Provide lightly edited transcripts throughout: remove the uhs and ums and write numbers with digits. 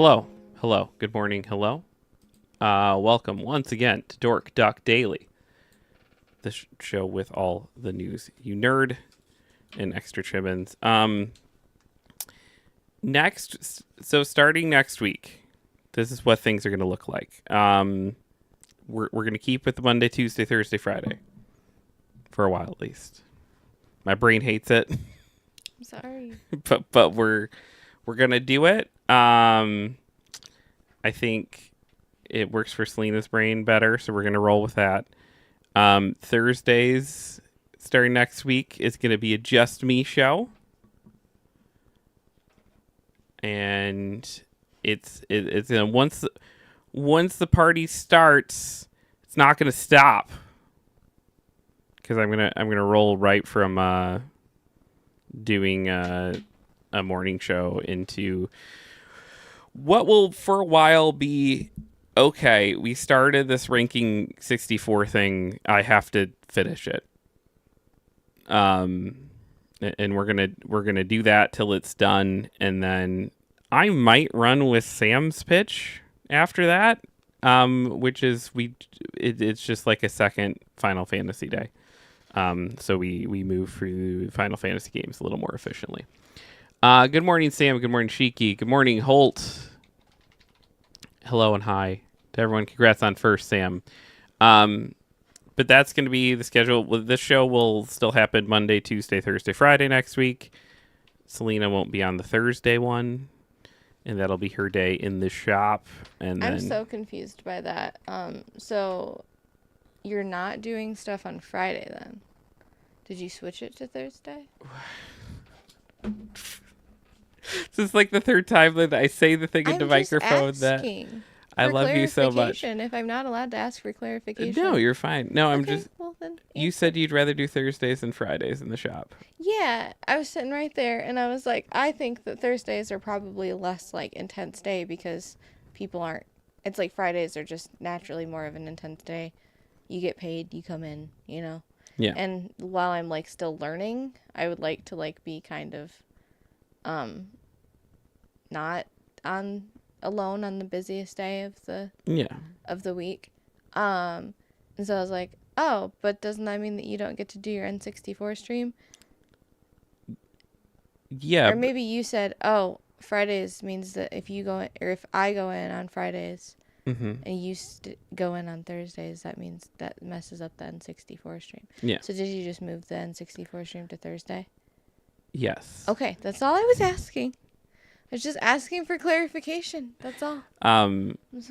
Hello. Hello. Good morning. Hello. Welcome once again to Dork Duck Daily, the show with all the news you nerd and extra trimmings. Starting next week, this is what things are going to look like. We're going to keep with the Monday, Tuesday, Thursday, Friday for a while at least. My brain hates it. I'm sorry. but we're gonna do it. I think it works for Selena's brain better, so we're gonna roll with that. Thursdays starting next week is gonna be a just me show, and it's gonna once the party starts, it's not gonna stop because I'm gonna roll right from doing a morning show into what will for a while be okay. We started this ranking 64 thing. I have to finish it. And we're gonna do that till it's done, and then I might run with Sam's pitch after that. Which is it's just like a second Final Fantasy day. So we move through Final Fantasy games a little more efficiently. Good morning, Sam. Good morning, Shiki. Good morning, Holt. Hello and hi to everyone. Congrats on first, Sam. But that's going to be the schedule. This show will still happen Monday, Tuesday, Thursday, Friday next week. Selena won't be on the Thursday one, and that'll be her day in the shop. And then I'm so confused by that. So you're not doing stuff on Friday then? Did you switch it to Thursday? This is like the third time that I say the thing into I'm microphone just that asking I for love you so much. If I'm not allowed to ask for clarification. No, you're fine. No, I'm okay, just. Well then, You said you'd rather do Thursdays than Fridays in the shop. Yeah, I was sitting right there and I was like, I think that Thursdays are probably a less like intense day because people aren't. It's like Fridays are just naturally more of an intense day. You get paid, you come in, you know. Yeah. And while I'm like still learning, I would like to like be kind of not on alone on the busiest day of the week. And so I was like, "Oh, but doesn't that mean that you don't get to do your N64 stream?" Yeah. Or maybe you said, "Oh, Fridays means that if you go in, or if I go in on Fridays and you go in on Thursdays, that means that messes up the N64 stream." Yeah. So did you just move the N64 stream to Thursday? Yes. Okay, that's all I was asking. I was just asking for clarification. That's all.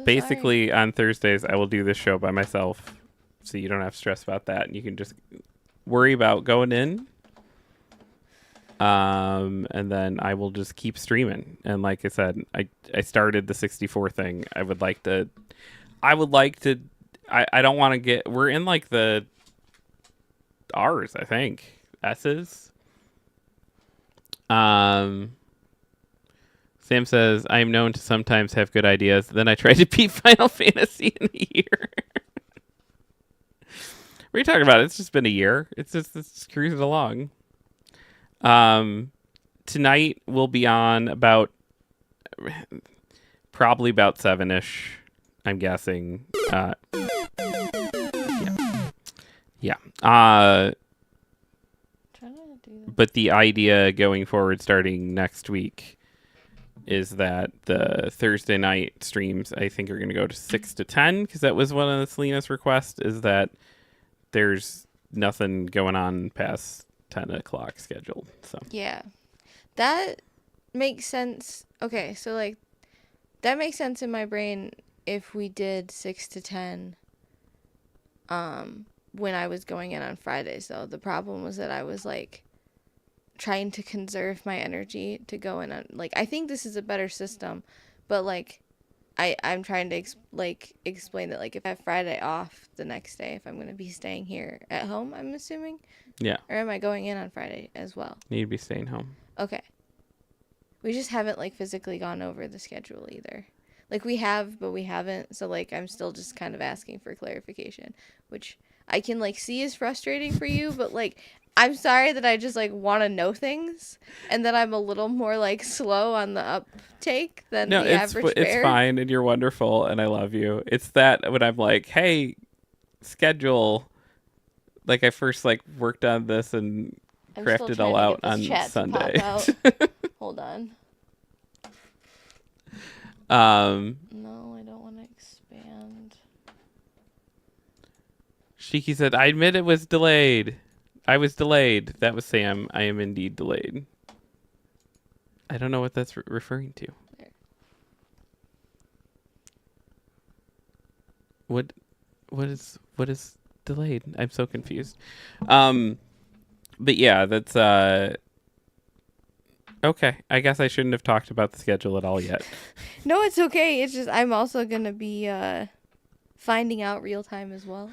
Basically, on Thursdays, I will do this show by myself, so you don't have to stress about that, and you can just worry about going in. And then I will just keep streaming. And like I said, I started the 64 thing. I would like to. I don't want to get. We're in like the R's, I think. S's. Sam says, I am known to sometimes have good ideas. Then I try to beat Final Fantasy in a year. What are you talking about? It's just been a year. It's cruising along. Tonight we'll be on about probably about 7ish, I'm guessing. Yeah. But the idea going forward starting next week is that the Thursday night streams, I think, are going to go to 6 to 10, because that was one of Selena's requests, is that there's nothing going on past 10 o'clock scheduled. So yeah, that makes sense. Okay, so like that makes sense in my brain if we did 6 to 10 when I was going in on Fridays, though. The problem was that I was like trying to conserve my energy to go in on, like, I think this is a better system, but like I'm trying to explain that, like, if I have Friday off the next day, if I'm going to be staying here at home, I'm assuming. Yeah. Or am I going in on Friday as well? Need to be staying home. Okay. We just haven't like physically gone over the schedule either. Like we have, but we haven't. So like I'm still just kind of asking for clarification, which I can like see is frustrating for you, but like I'm sorry that I just like want to know things and that I'm a little more like slow on the uptake than No, the average it's bear. fine, and you're wonderful, and I love you. It's that when I'm like, hey, schedule. Like I first like worked on this and I'm still crafted it all trying to out get this on chat to pop Sunday. out. Hold on. um, No, I don't want to expand. Shiki said, "I admit it was delayed. I was delayed. That was Sam. I am indeed delayed. I don't know what that's referring to. There. What what is delayed? I'm so confused. Um, but yeah, that's okay. I guess I shouldn't have talked about the schedule at all yet. No, it's okay. It's just I'm also going to be finding out real time as well.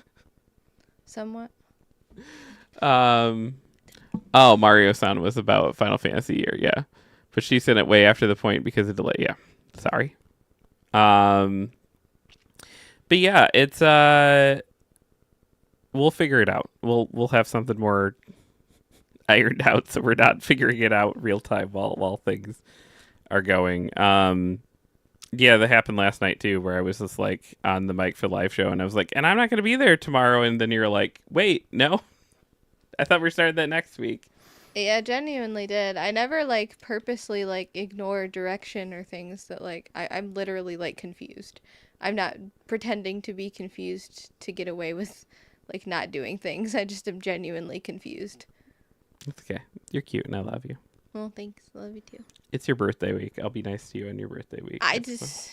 Somewhat. Oh, Mario-san was about Final Fantasy Year, yeah. But she sent it way after the point because of delay. Yeah, sorry. But yeah, it's we'll figure it out. We'll have something more ironed out, so we're not figuring it out real time while things are going. Yeah, that happened last night too, where I was just like on the mic for the live show, and I was like, and I'm not going to be there tomorrow, and then you're like, wait, no, I thought we started that next week. Yeah, genuinely did. I never like purposely like ignore direction or things that like I'm literally like confused. I'm not pretending to be confused to get away with like not doing things. I just am genuinely confused. It's okay. You're cute, and I love you. Well, thanks. Love you too. It's your birthday week. I'll be nice to you on your birthday week.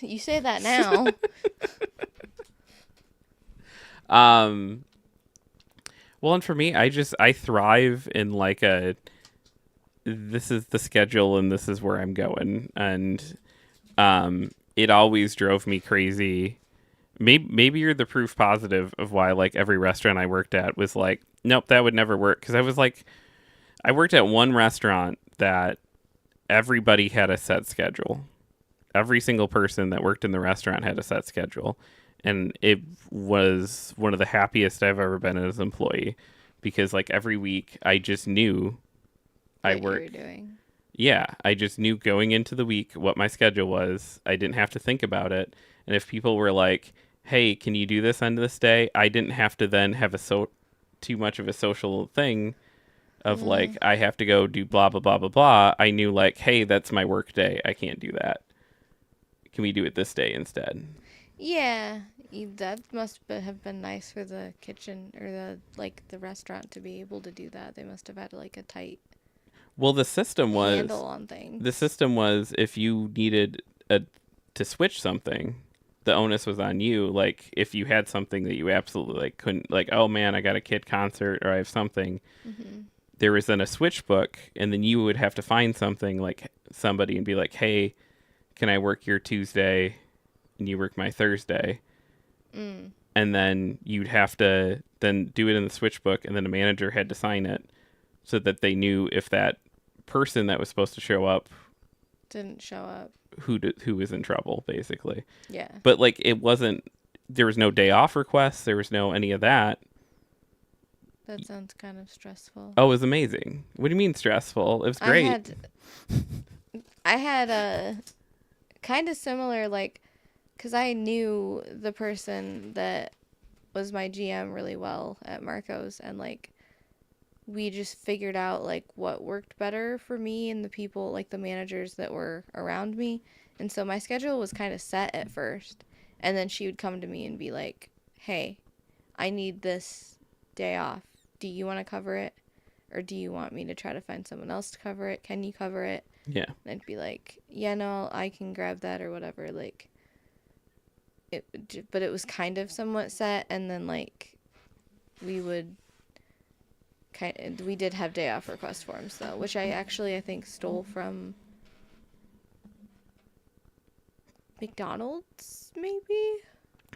You say that now. Well, and for me, I thrive in like this is the schedule and this is where I'm going, and it always drove me crazy. Maybe you're the proof positive of why like every restaurant I worked at was like, nope, that would never work, because I was like, I worked at one restaurant that everybody had a set schedule. Every single person that worked in the restaurant had a set schedule. And it was one of the happiest I've ever been as an employee, because like every week I just knew I What you were worked. doing. Yeah, I just knew going into the week what my schedule was. I didn't have to think about it. And if people were like, "Hey, can you do this on this day?" I didn't have to then have too much of a social thing of like I have to go do blah blah blah blah blah. I knew like, "Hey, that's my work day. I can't do that. Can we do it this day instead?" Yeah, that must have been nice for the kitchen or the restaurant to be able to do that. They must have had like a tight Well, handle on things. the system was if you needed to switch something, the onus was on you. Like if you had something that you absolutely like couldn't, like, oh man, I got a kid concert or I have something, there was then a switch book, and then you would have to find something like somebody and be like, hey, can I work your Tuesday and you work my Thursday? And then you'd have to then do it in the switch book, and then a manager had to sign it so that they knew if that person that was supposed to show up Didn't show up. who was in trouble, basically. Yeah. But like it wasn't, there was no day off requests, there was no any of that. That sounds kind of stressful. Oh, it was amazing. What do you mean stressful? It was great. I had a kind of similar, like, because I knew the person that was my GM really well at Marco's, and like we just figured out like what worked better for me and the people, like the managers that were around me. And so my schedule was kind of set at first, and then she would come to me and be like, hey, I need this day off. Do you want to cover it, or do you want me to try to find someone else to cover it? Can you cover it? Yeah. And I'd be like, yeah, no, I can grab that or whatever. Like but it was kind of somewhat set, and then like we did have day off request forms though, which I think stole from McDonald's maybe.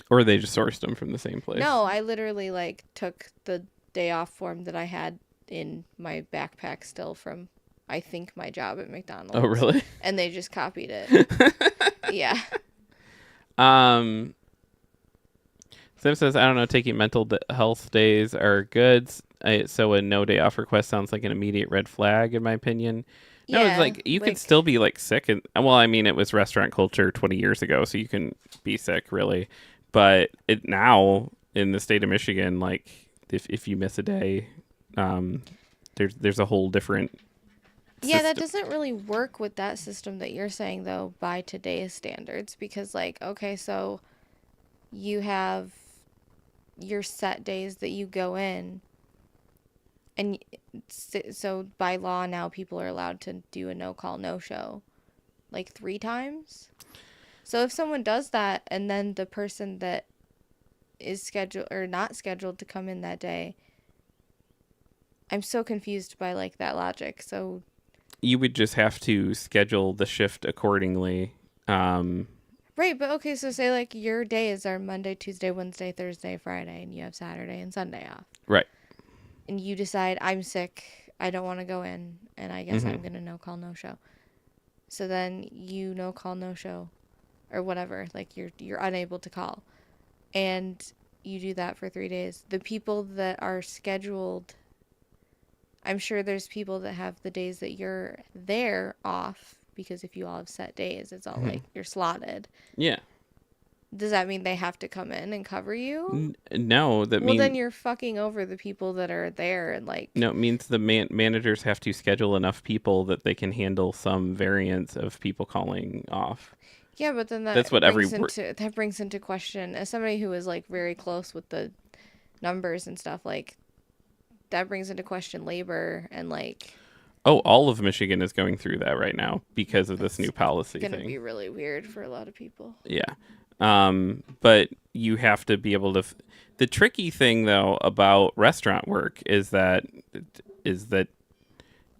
Or they just sourced them from the same place. No, I literally like took the day off form that I had in my backpack still from I think my job at McDonald's. Oh, really? And they just copied it. Yeah. So Sam says, I don't know, taking health days are good. So a no day off request sounds like an immediate red flag, in my opinion. No, it's Yeah, like you could like still be like sick. And well, I mean, it was restaurant culture 20 years ago, so you can be sick, really. But it now in the state of Michigan, like if you miss a day, um, there's a whole different yeah, that system. doesn't really work with that system that you're saying though by today's standards because like okay, so you have your set days that you go in and so by law now people are allowed to do a no call no show like 3 times. So if someone does that and then the person that is scheduled or not scheduled to come in that day, I'm so confused by like that logic. So You would just have to schedule the shift accordingly. Um, right, but okay, so say like your days are Monday, Tuesday, Wednesday, Thursday, Friday, and you have Saturday and Sunday off. right. And you decide I'm sick, I don't want to go in, and I guess Hmm. I'm gonna no call no show. So then you no call no show, or whatever, like you're unable to call, and you do that for 3 days. The people that are scheduled, I'm sure there's people that have the days that you're there off because if you all have set days, it's all Hmm. like you're slotted. Yeah. Does that mean they have to come in and cover you? No, that Well, then mean you're fucking over the people that are there and no, like, it means the managers have to schedule enough people that they can handle some variance of people calling off. yeah, but then That's what that brings into question as somebody who is like very close with the numbers and stuff like that brings into question labor and like Oh, all of Michigan is going through that right now because of this it's new policy gonna thing. be really weird for a lot of people. Yeah. But you have to be able to. The tricky thing though about restaurant work is that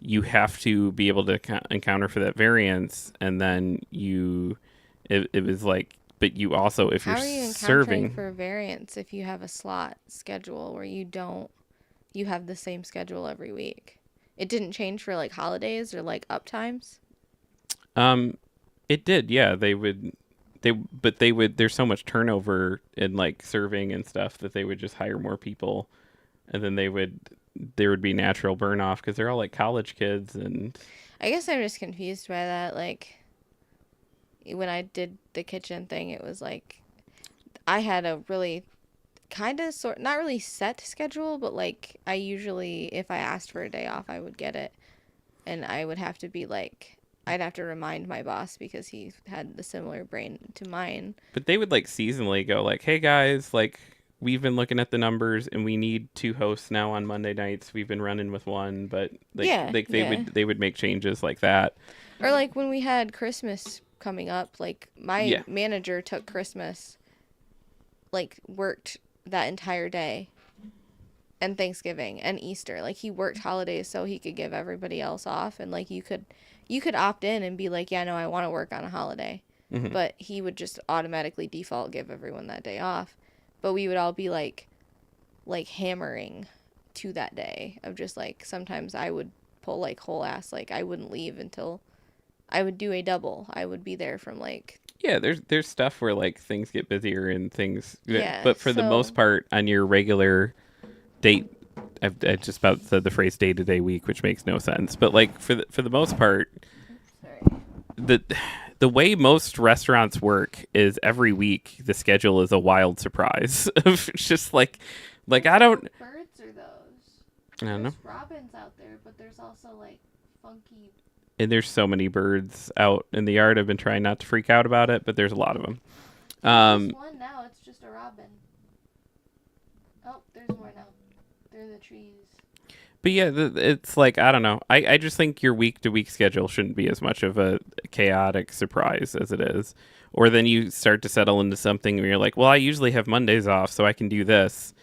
you have to be able to encounter for that variance, and then it was like, but you also if you're How are you encountering serving. for variance if you have a slot schedule where you have the same schedule every week? It didn't change for like holidays or like up times. Um, it did, yeah. There's so much turnover in like serving and stuff that they would just hire more people, and then there would be natural burn off because they're all like college kids and I guess I'm just confused by that. Like when I did the kitchen thing, it was like I had a really kind of sort not really set schedule, but like I usually if I asked for a day off, I would get it, and I would have to be like I'd have to remind my boss because he had the similar brain to mine. but they would like seasonally go like, hey guys, like we've been looking at the numbers and we need two hosts now on Monday nights. We've been running with one, but Yeah, they yeah. would make changes like that. Or like when we had Christmas coming up, like my Yeah. manager took Christmas, like worked that entire day and Thanksgiving and Easter. Like he worked holidays so he could give everybody else off and like you could opt in and be like, "Yeah, no, I want to work on a holiday." Hmm. But he would just automatically default give everyone that day off. But we would all be like hammering to that day of just like sometimes I would pull like whole ass like I wouldn't leave until I would do a double. I would be there from like Yeah, there's stuff where like things get busier and things, yeah, but for the most so part, on your regular date, I just about said the phrase day to day week, which makes no sense. But like for the most part, sorry. the the way most restaurants work is every week the schedule is a wild surprise of just like I don't Birds are those? I don't know. There's robins out there, but there's also like funky. And there's so many birds out in the yard. I've been trying not to freak out about it, but there's a lot of them. There's Um, just one now. It's just a robin. Oh, there's more now. They're in the trees. But yeah, it's like I don't know. I just think your week to week schedule shouldn't be as much of a chaotic surprise as it is. Or then you start to settle into something where you're like, well, I usually have Mondays off, so I can do this.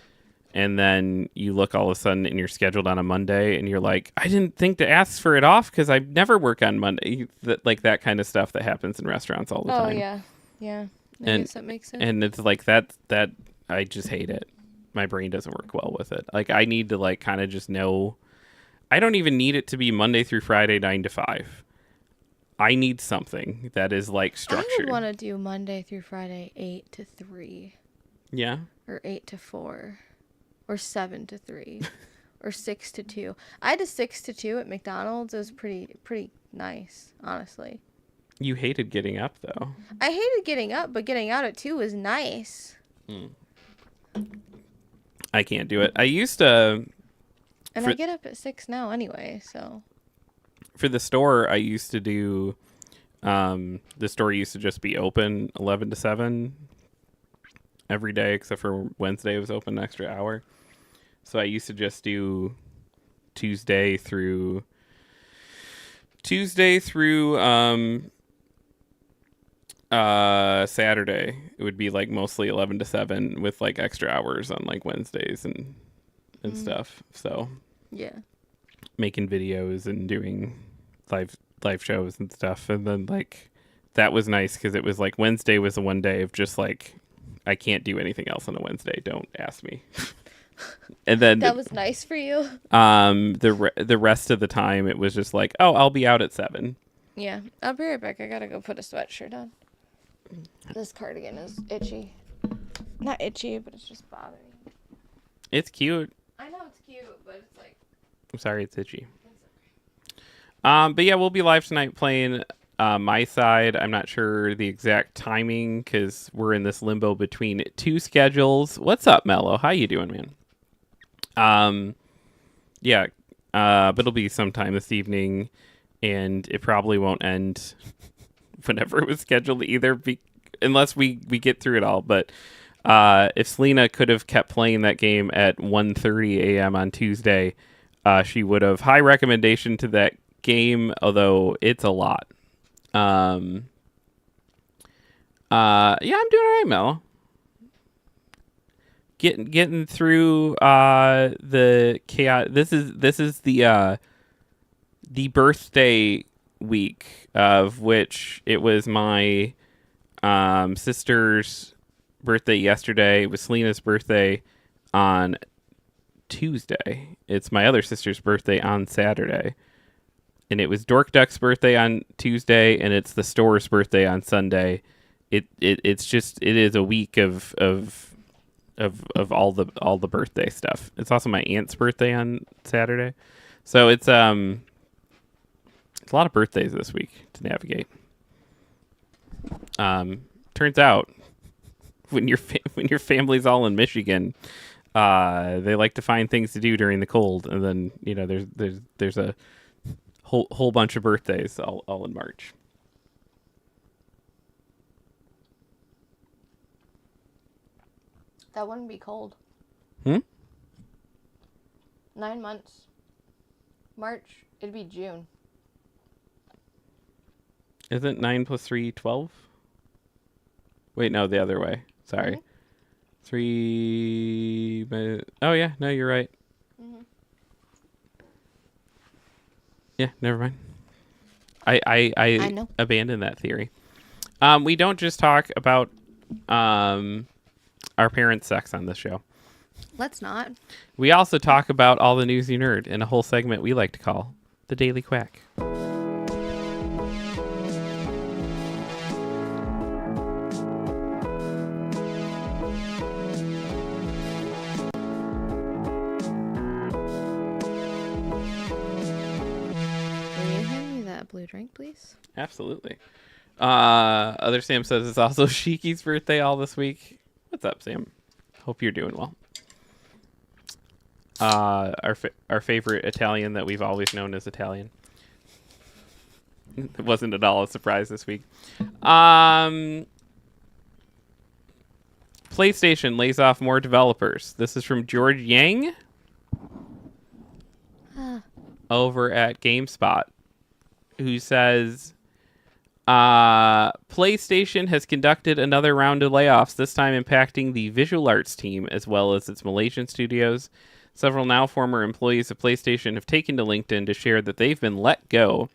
And then you look all of a sudden and you're scheduled on a Monday, and you're like, I didn't think to ask for it off because I never work on Monday. Like that kind of stuff that happens in restaurants all the Oh time. yeah, yeah. I And guess that makes sense. and it's like that I just hate it. My brain doesn't work well with it. Like I need to like kind of just know. I don't even need it to be Monday through Friday 9 to 5. I need something that is like I would structured. want to do Monday through Friday 8 to 3. Yeah. or 8-4, or 7-3, or 6-2. I had a 6-2 at McDonald's. It was pretty nice, honestly. You hated getting up though. I hated getting up, but getting out at 2 was nice. I can't do it. I used to. And I get up at 6 now anyway, so. For the store, I used to do. The store used to just be open 11 to 7 every day, except for Wednesday. It was open an extra hour. So I used to just do Tuesday through Saturday. It would be like mostly 11 to 7 with like extra hours on like Wednesdays and stuff. So yeah, making videos and doing live shows and stuff. And then like that was nice because it was like Wednesday was the one day of just like I can't do anything else on a Wednesday. Don't ask me. And then that was nice for you. The rest of the time it was just like, oh, I'll be out at 7. Yeah, I'll be right back. I gotta go put a sweatshirt on. This cardigan is itchy. Not itchy, but it's just bothering me. It's cute. I know it's cute, but it's like. I'm sorry, it's itchy. But yeah, we'll be live tonight playing My Side. I'm not sure the exact timing because we're in this limbo between 2 schedules. What's up, Mello? How you doing, man? Yeah, but it'll be sometime this evening, and it probably won't end whenever it was scheduled either, unless we get through it all. But if Selena could have kept playing that game at 1:30 a.m. on Tuesday, she would have. High recommendation to that game, although it's a lot. Yeah, I'm doing all right, Mel. Getting through the chaos. This is the birthday week of which it was my sister's birthday yesterday. It was Selena's birthday on Tuesday. It's my other sister's birthday on Saturday. And it was Dork Duck's birthday on Tuesday, and it's the store's birthday on Sunday. It is a week of all the birthday stuff. It's also my aunt's birthday on Saturday. So it's a lot of birthdays this week to navigate. Turns out when your family's all in Michigan, they like to find things to do during the cold, and then there's a whole bunch of birthdays all in March. That wouldn't be cold. 9 months. March, it'd be June. Isn't 9 plus 3 12? Wait, no, the other way. Sorry. Mm-hmm. 3. Oh yeah, no, you're right. Mm-hmm. Yeah, never mind. I know. Abandoned that theory. We don't just talk about our parents' sex on this show. Let's not. We also talk about all the news you nerd in a whole segment we like to call the Daily Quack. Blue drink, please. Absolutely. Other Sam says it's also Shiki's birthday all this week. What's up, Sam? Hope you're doing well. Our favorite Italian that we've always known as Italian. It wasn't at all a surprise this week. PlayStation lays off more developers. This is from George Yang over at GameSpot, who says PlayStation has conducted another round of layoffs, this time impacting the visual arts team as well as its Malaysian studios. Several now former employees of PlayStation have taken to LinkedIn to share that they've been let go.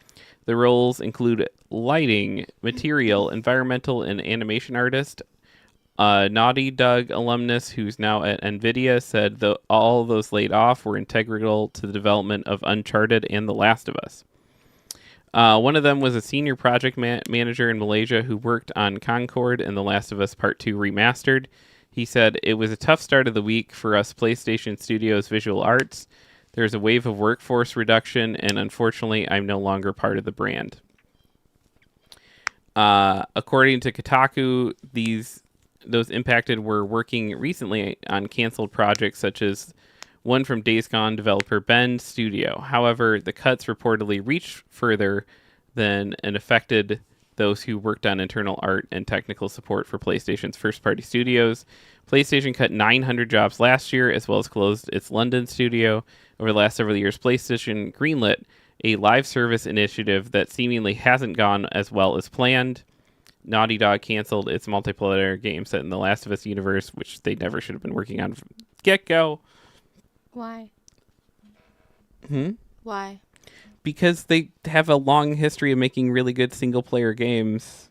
The roles include lighting, material, environmental, and animation artist. Naughty Dog alumnus who's now at NVIDIA said all those laid off were integral to the development of Uncharted and The Last of Us. One of them was a senior project manager in Malaysia who worked on Concord and The Last of Us Part 2 Remastered. He said, "It was a tough start of the week for us PlayStation Studios Visual Arts. There's a wave of workforce reduction, and unfortunately, I'm no longer part of the brand." According to Kotaku, those impacted were working recently on canceled projects such as one from Days Gone developer Bend Studio. However, the cuts reportedly reached further than and affected those who worked on internal art and technical support for PlayStation's first-party studios. PlayStation cut 900 jobs last year, as well as closed its London studio. Over the last several years, PlayStation greenlit a live service initiative that seemingly hasn't gone as well as planned. Naughty Dog canceled its multiplayer game set in the Last of Us universe, which they never should have been working on from get-go. Why? Hmm? Why? Because they have a long history of making really good single-player games.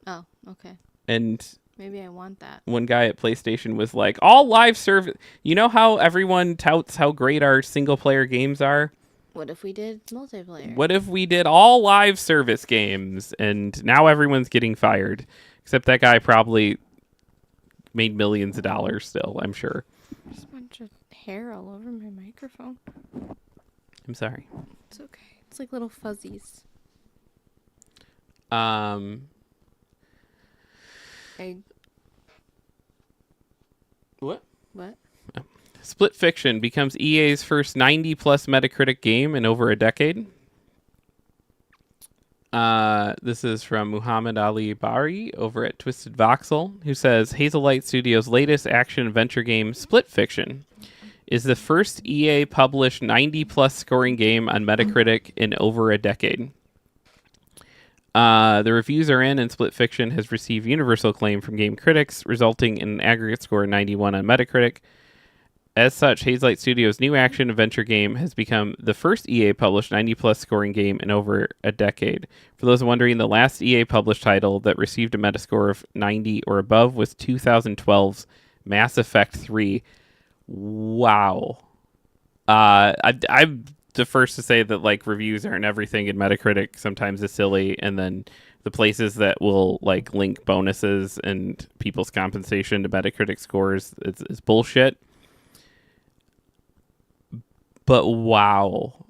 Oh, okay. And maybe I want that. One guy at PlayStation was like, all live service... You know how everyone touts how great our single-player games are? What if we did multiplayer? What if we did all live service games? And now everyone's getting fired. Except that guy probably made millions of dollars still, I'm sure. There's a bunch of hair all over my microphone. I'm sorry. It's okay. It's like little fuzzies. What? What? Split Fiction becomes EA's first 90-plus Metacritic game in over a decade. This is from Muhammad Ali Bari over at Twisted Voxel, who says Hazelight Studios' latest action-adventure game, Split Fiction, is the first EA-published 90-plus scoring game on Metacritic in over a decade. The reviews are in, and Split Fiction has received universal acclaim from game critics, resulting in an aggregate score of 91 on Metacritic. As such, Hazelight Studios' new action-adventure game has become the first EA-published 90-plus scoring game in over a decade. For those wondering, the last EA-published title that received a Metascore of 90 or above was 2012's Mass Effect 3. Wow. I'm the first to say that like reviews aren't everything, and Metacritic sometimes is silly, and then the places that will like link bonuses and people's compensation to Metacritic scores is bullshit. But wow.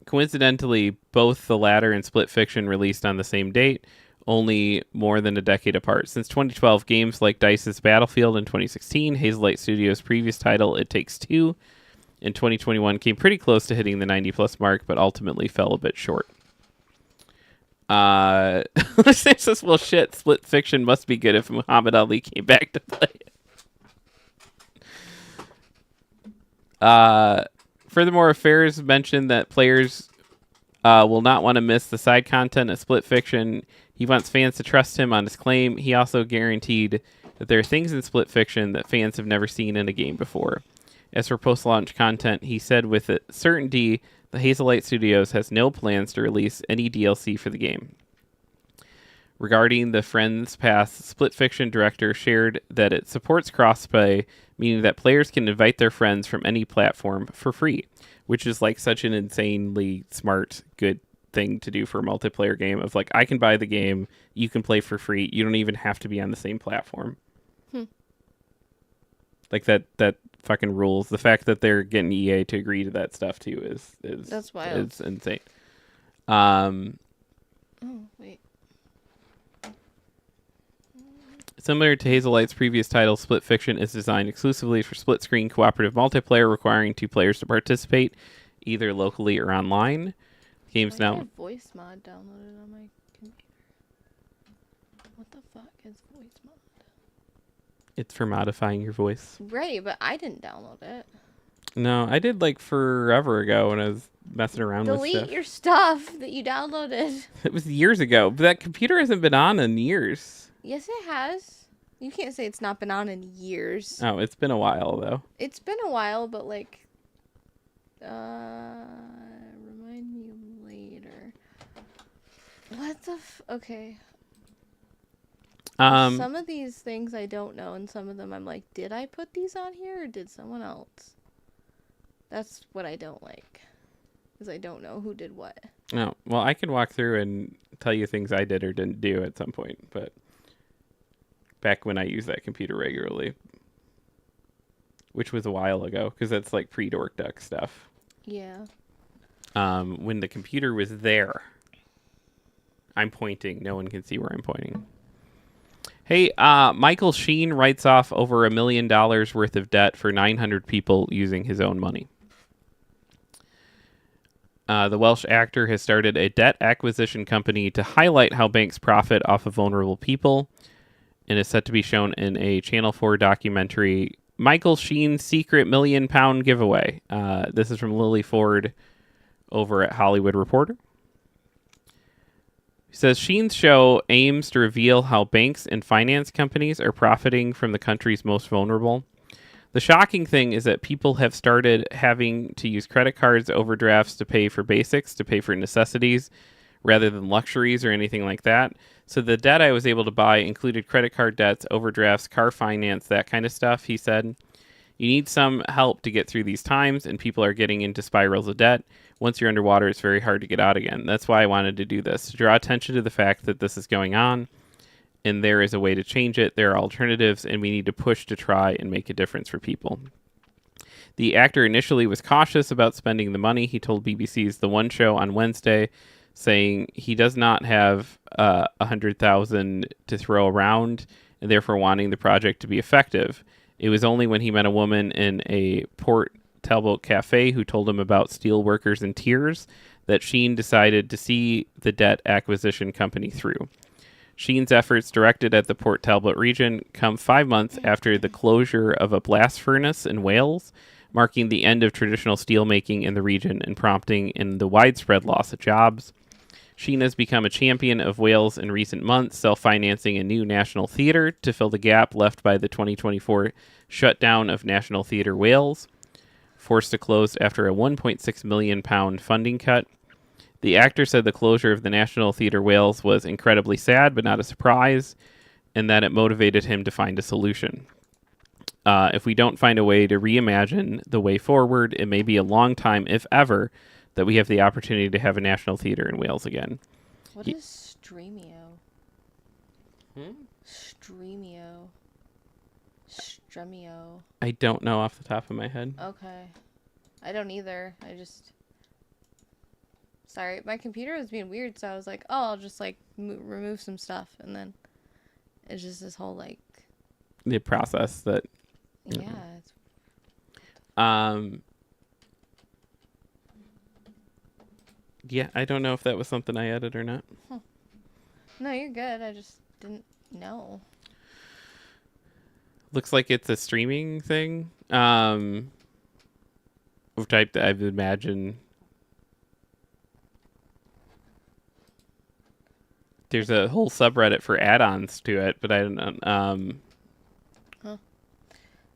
Coincidentally, both the latter and Split Fiction released on the same date, only more than a decade apart. Since 2012, games like DICE's Battlefield in 2016, Hazelight Studios' previous title, It Takes Two, in 2021 came pretty close to hitting the 90-plus mark, but ultimately fell a bit short. This says, well, shit, Split Fiction must be good if Muhammad Ali came back to play it. Furthermore, Affairs mentioned that players will not want to miss the side content of Split Fiction. He wants fans to trust him on his claim. He also guaranteed that there are things in Split Fiction that fans have never seen in a game before. As for post-launch content, he said with certainty the Hazelight Studios has no plans to release any DLC for the game. Regarding the Friends Pass, Split Fiction director shared that it supports crossplay, meaning that players can invite their friends from any platform for free, which is like such an insanely smart, good thing to do for a multiplayer game of like, I can buy the game, you can play for free, you don't even have to be on the same platform. Like that fucking rules. The fact that they're getting EA to agree to that stuff too is that's wild. It's insane. Oh, wait. Similar to Hazelight's previous title, Split Fiction is designed exclusively for split-screen cooperative multiplayer, requiring two players to participate, either locally or online. The game's now. I have voice mod downloaded on my computer. What the fuck is voice mod? It's for modifying your voice. Right, but I didn't download it. No, I did like forever ago when I was messing around with stuff. Delete your stuff that you downloaded. It was years ago, but that computer hasn't been on in years. Yes, it has. You can't say it's not been on in years. Oh, it's been a while though. It's been a while, but like, remind me later. What the okay. Some of these things I don't know, and some of them I'm like, did I put these on here or did someone else? That's what I don't like, because I don't know who did what. Oh, well, I can walk through and tell you things I did or didn't do at some point, but back when I used that computer regularly, which was a while ago because that's like pre-Dork Duck stuff. Yeah. When the computer was there. I'm pointing. No one can see where I'm pointing. Hey, Michael Sheen writes off over $1 million worth of debt for 900 people using his own money. The Welsh actor has started a debt acquisition company to highlight how banks profit off of vulnerable people, and is set to be shown in a Channel 4 documentary, Michael Sheen's Secret £1 Million Giveaway. This is from Lily Ford over at Hollywood Reporter. He says Sheen's show aims to reveal how banks and finance companies are profiting from the country's most vulnerable. The shocking thing is that people have started having to use credit cards, overdrafts to pay for basics, to pay for necessities, rather than luxuries or anything like that. So the debt I was able to buy included credit card debts, overdrafts, car finance, that kind of stuff, he said. You need some help to get through these times, and people are getting into spirals of debt. Once you're underwater, it's very hard to get out again. That's why I wanted to do this, to draw attention to the fact that this is going on, and there is a way to change it. There are alternatives, and we need to push to try and make a difference for people. The actor initially was cautious about spending the money. He told BBC's The One Show on Wednesday, saying he does not have $100,000 to throw around, and therefore wanting the project to be effective. It was only when he met a woman in a Port Talbot cafe who told him about steel workers in tears that Sheen decided to see the debt acquisition company through. Sheen's efforts, directed at the Port Talbot region, come 5 months after the closure of a blast furnace in Wales, marking the end of traditional steelmaking in the region and prompting in the widespread loss of jobs. Sheen has become a champion of Wales in recent months, self-financing a new national theatre to fill the gap left by the 2024 shutdown of National Theatre Wales, forced to close after a £1.6 million funding cut. The actor said the closure of the National Theatre Wales was incredibly sad, but not a surprise, and that it motivated him to find a solution. If we don't find a way to reimagine the way forward, it may be a long time, if ever, that we have the opportunity to have a national theatre in Wales again. What is Streamio? Streamio. Stremio. I don't know off the top of my head. Okay. I don't either. Sorry, my computer was being weird, so I was like, oh, I'll just, like, remove some stuff, and then it's just this whole, like... The process that... Yeah. Yeah, I don't know if that was something I added or not. No, you're good. I just didn't know. Looks like it's a streaming thing. Which I would imagine... There's a whole subreddit for add-ons to it, but I don't know.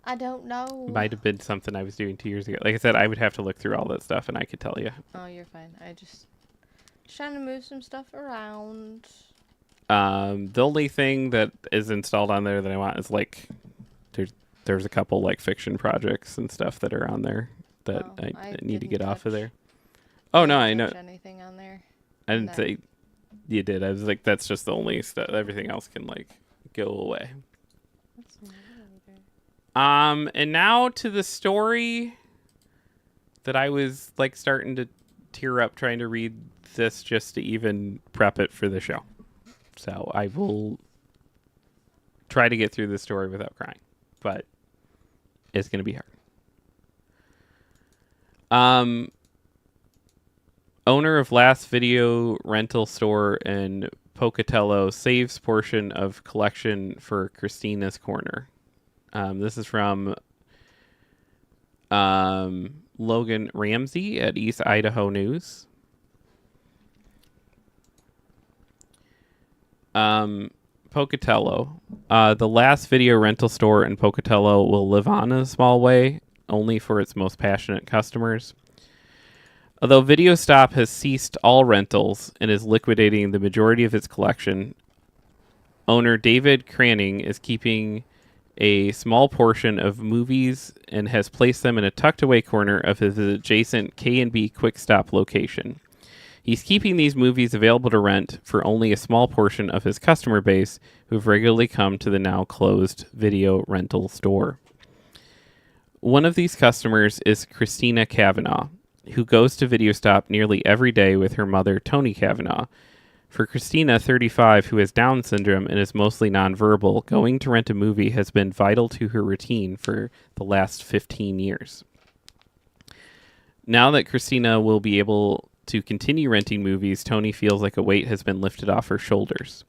I don't know. Might have been something I was doing 2 years ago. Like I said, I would have to look through all that stuff, and I could tell you. Oh, you're fine. I just trying to move some stuff around. The only thing that is installed on there that I want is like there's a couple like fiction projects and stuff that are on there that I need to get off of there. Oh no, I know. Anything on there? I didn't say you did. I was like, that's just the only stuff. Everything else can like go away. And now to the story that I was like starting to tear up trying to read this just to even prep it for the show. So I will try to get through the story without crying, but it's going to be hard. Owner of last video rental store in Pocatello saves portion of collection for Christina's Corner. This is from Logan Ramsey at East Idaho News. Pocatello. The last video rental store in Pocatello will live on in a small way, only for its most passionate customers. Although Video Stop has ceased all rentals and is liquidating the majority of its collection, owner David Cranning is keeping a small portion of movies and has placed them in a tucked away corner of his adjacent K&B Quick Stop location. He's keeping these movies available to rent for only a small portion of his customer base who've regularly come to the now closed video rental store. One of these customers is Christina Kavanaugh, who goes to Video Stop nearly every day with her mother, Tony Kavanaugh. For Christina, 35, who has Down syndrome and is mostly nonverbal, going to rent a movie has been vital to her routine for the last 15 years. Now that Christina will be able to continue renting movies, Tony feels like a weight has been lifted off her shoulders.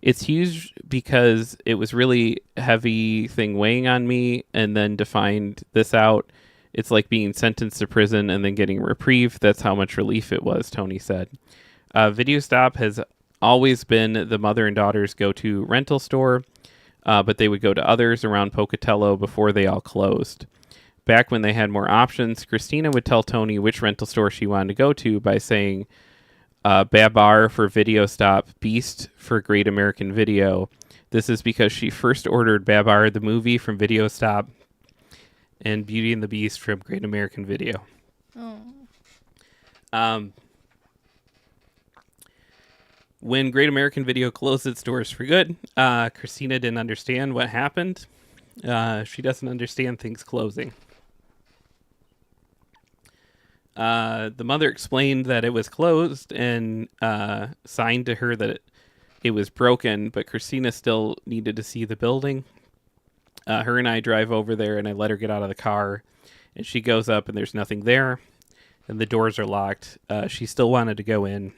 It's huge because it was really heavy thing weighing on me, and then to find this out, it's like being sentenced to prison and then getting a reprieve. That's how much relief it was, Tony said. Video Stop has always been the mother and daughter's go-to rental store, but they would go to others around Pocatello before they all closed. Back when they had more options, Christina would tell Tony which rental store she wanted to go to by saying Babar for Video Stop, Beast for Great American Video. This is because she first ordered Babar the movie from Video Stop and Beauty and the Beast from Great American Video. Oh. When Great American Video closed its doors for good, Christina didn't understand what happened. She doesn't understand things closing. The mother explained that it was closed and signed to her that it was broken, but Christina still needed to see the building. Her and I drive over there, and I let her get out of the car, and she goes up, and there's nothing there, and the doors are locked. She still wanted to go in.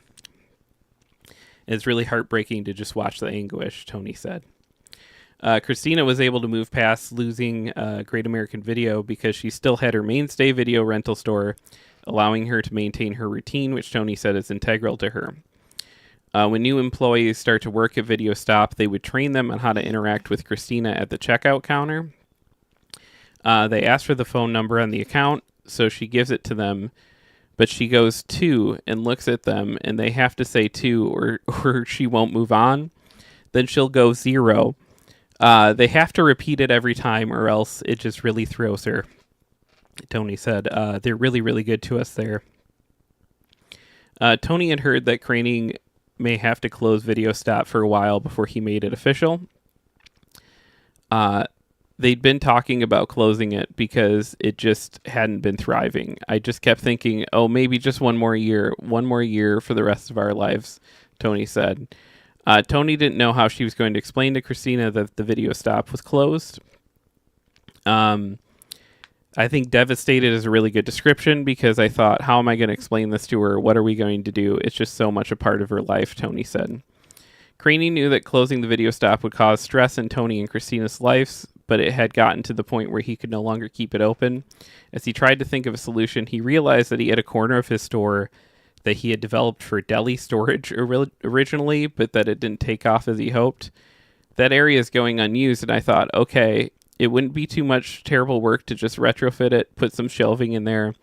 It's really heartbreaking to just watch the anguish, Tony said. Christina was able to move past losing Great American Video because she still had her mainstay video rental store, allowing her to maintain her routine, which Tony said is integral to her. When new employees start to work at Video Stop, they would train them on how to interact with Christina at the checkout counter. They ask for the phone number on the account, so she gives it to them, but she goes 2 and looks at them, and they have to say 2 or she won't move on. Then she'll go 0. They have to repeat it every time or else it just really throws her, Tony said. They're really, really good to us there. Tony had heard that Craning may have to close Video Stop for a while before he made it official. They'd been talking about closing it because it just hadn't been thriving. I just kept thinking, oh, maybe just one more year for the rest of our lives, Tony said. Tony didn't know how she was going to explain to Christina that the Video Stop was closed. I think devastated is a really good description because I thought, how am I going to explain this to her? What are we going to do? It's just so much a part of her life, Tony said. Craney knew that closing the Video Stop would cause stress in Tony and Christina's lives, but it had gotten to the point where he could no longer keep it open. As he tried to think of a solution, he realized that he had a corner of his store that he had developed for deli storage originally, but that it didn't take off as he hoped. That area is going unused, and I thought, okay, it wouldn't be too much terrible work to just retrofit it, put some shelving in there,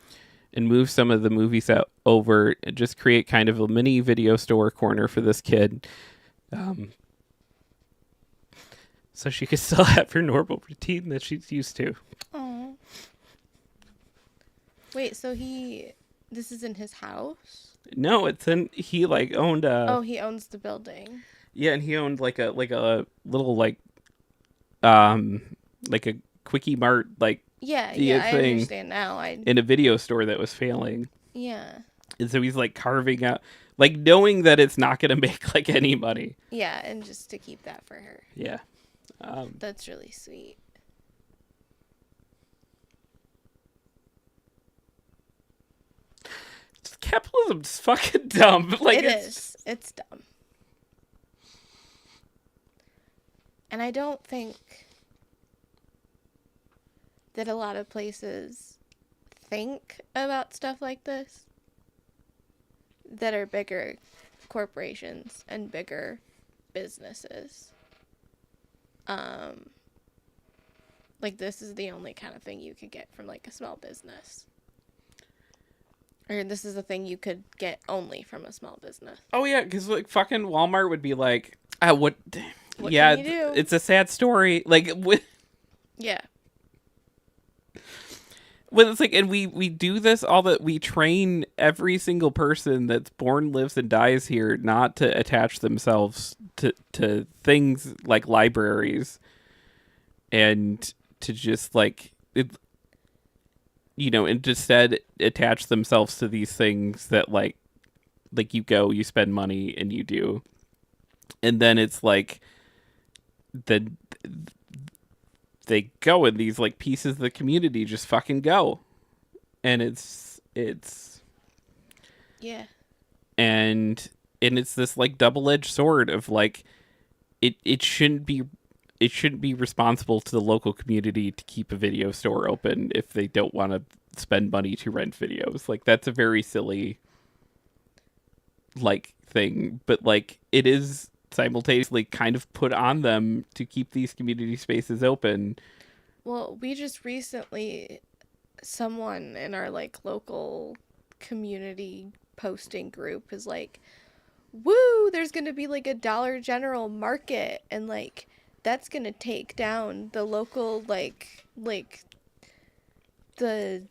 and move some of the movies out over, and just create kind of a mini video store corner for this kid. So she could still have her normal routine that she's used to. Oh. Wait, so this is in his house? No, he owned Oh, he owns the building. Yeah, and he owned like a little like a Quickie Mart Yeah, thing I understand now. in a video store that was failing. Yeah. And so he's like carving out, like knowing that it's not going to make like any money. Yeah, and just to keep that for her. Yeah. That's really sweet. Capitalism's fucking dumb. It's dumb. And I don't think that a lot of places think about stuff like this that are bigger corporations and bigger businesses. Like this is the only kind of thing you could get from like a small business. Or this is a thing you could get only from a small business. Oh yeah, because like fucking Walmart would be like, what yeah, can you do? It's a sad story. Like with yeah. Well, it's like, and we do this all that we train every single person that's born, lives, and dies here not to attach themselves to things like libraries and to just like and instead attach themselves to these things that like you go, you spend money, and you do, and then it's like the they go and these like pieces of the community just fucking go, and it's Yeah. and it's this like double-edged sword of like it shouldn't be responsible to the local community to keep a video store open if they don't want to spend money to rent videos. Like that's a very silly like thing, but like it is simultaneously kind of put on them to keep these community spaces open. Well, we just recently, someone in our like local community posting group is like, woo, there's gonna be like a Dollar General market, and like that's gonna take down the local like the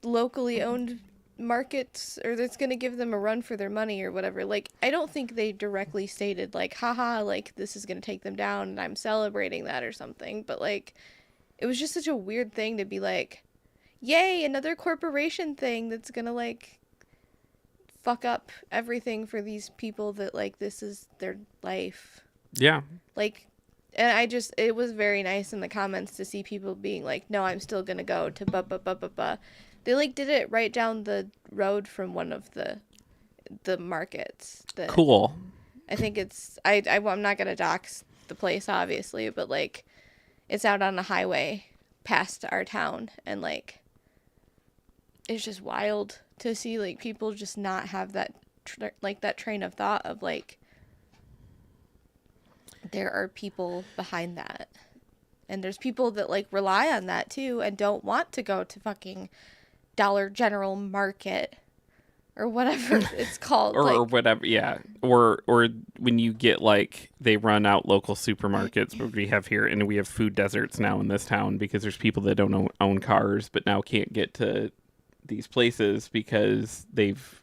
locally owned markets, or that's gonna give them a run for their money or whatever. Like, I don't think they directly stated like, haha, like this is gonna take them down and I'm celebrating that or something, but like it was just such a weird thing to be like, yay, another corporation thing that's gonna like fuck up everything for these people that like this is their life. Yeah. Like, and it was very nice in the comments to see people being like, no, I'm still gonna go to ba ba ba ba ba. They like did it right down the road from one of the markets. Cool. I think it's I'm not gonna dox the place obviously, but like it's out on a highway past our town, and like it's just wild to see like people just not have that that train of thought of like there are people behind that, and there's people that like rely on that too and don't want to go to fucking Dollar General Market or whatever it's called, or whatever, yeah, or when you get like they run out local supermarkets what we have here, and we have food deserts now in this town because there's people that don't own cars but now can't get to these places because they've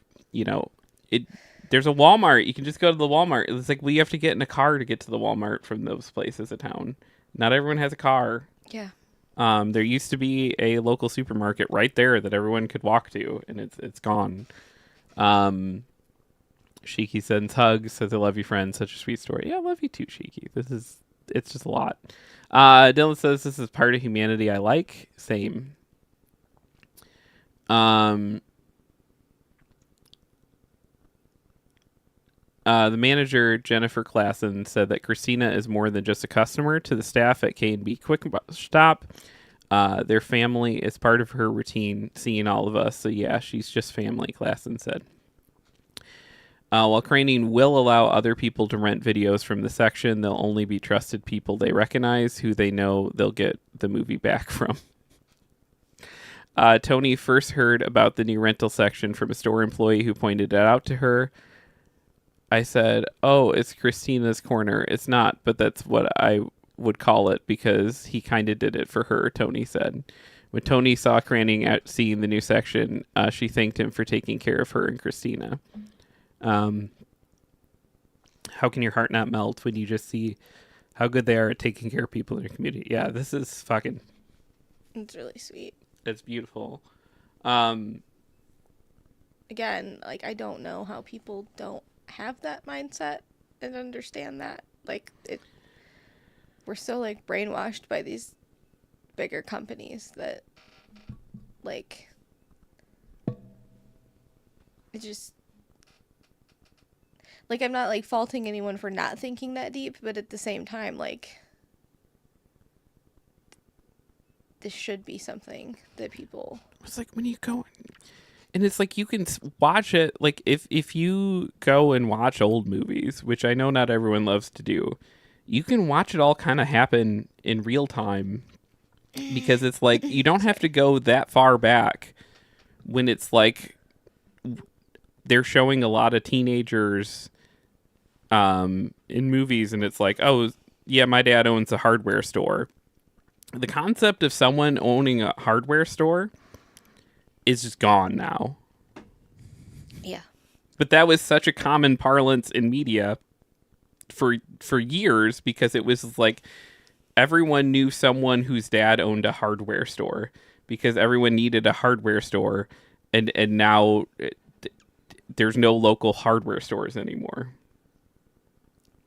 it there's a Walmart. You can just go to the Walmart. It's like we have to get in a car to get to the Walmart from those places of town. Not everyone has a car. Yeah. There used to be a local supermarket right there that everyone could walk to, and it's gone. Shiki sends hugs, says I love you, friend. Such a sweet story. Yeah, I love you too, Shiki. It's just a lot. Dylan says this is part of humanity I like. Same. The manager, Jennifer Klassen, said that Christina is more than just a customer to the staff at K&B Quick Stop. Their family is part of her routine, seeing all of us. So yeah, she's just family, Klassen said. While Craning will allow other people to rent videos from the section, they'll only be trusted people they recognize who they know they'll get the movie back from. Tony first heard about the new rental section from a store employee who pointed it out to her. I said, oh, it's Christina's corner. It's not, but that's what I would call it because he kind of did it for her, Tony said. When Tony saw Craning seeing the new section, she thanked him for taking care of her and Christina. How can your heart not melt when you just see how good they are at taking care of people in your community? Yeah, this is fucking... It's really sweet. It's beautiful. Again, like, I don't know how people don't have that mindset and understand that. Like, we're so, like, brainwashed by these bigger companies that, like, it just... Like, I'm not, like, faulting anyone for not thinking that deep, but at the same time, like, this should be something that people... It's like when you go... And it's like you can watch it, like if you go and watch old movies, which I know not everyone loves to do, you can watch it all kind of happen in real time because it's like you don't have to go that far back when it's like they're showing a lot of teenagers in movies and it's like, oh, yeah, my dad owns a hardware store. the concept of someone owning a hardware store is just gone now. Yeah. But that was such a common parlance in media for years because it was like everyone knew someone whose dad owned a hardware store because everyone needed a hardware store, and now there's no local hardware stores anymore.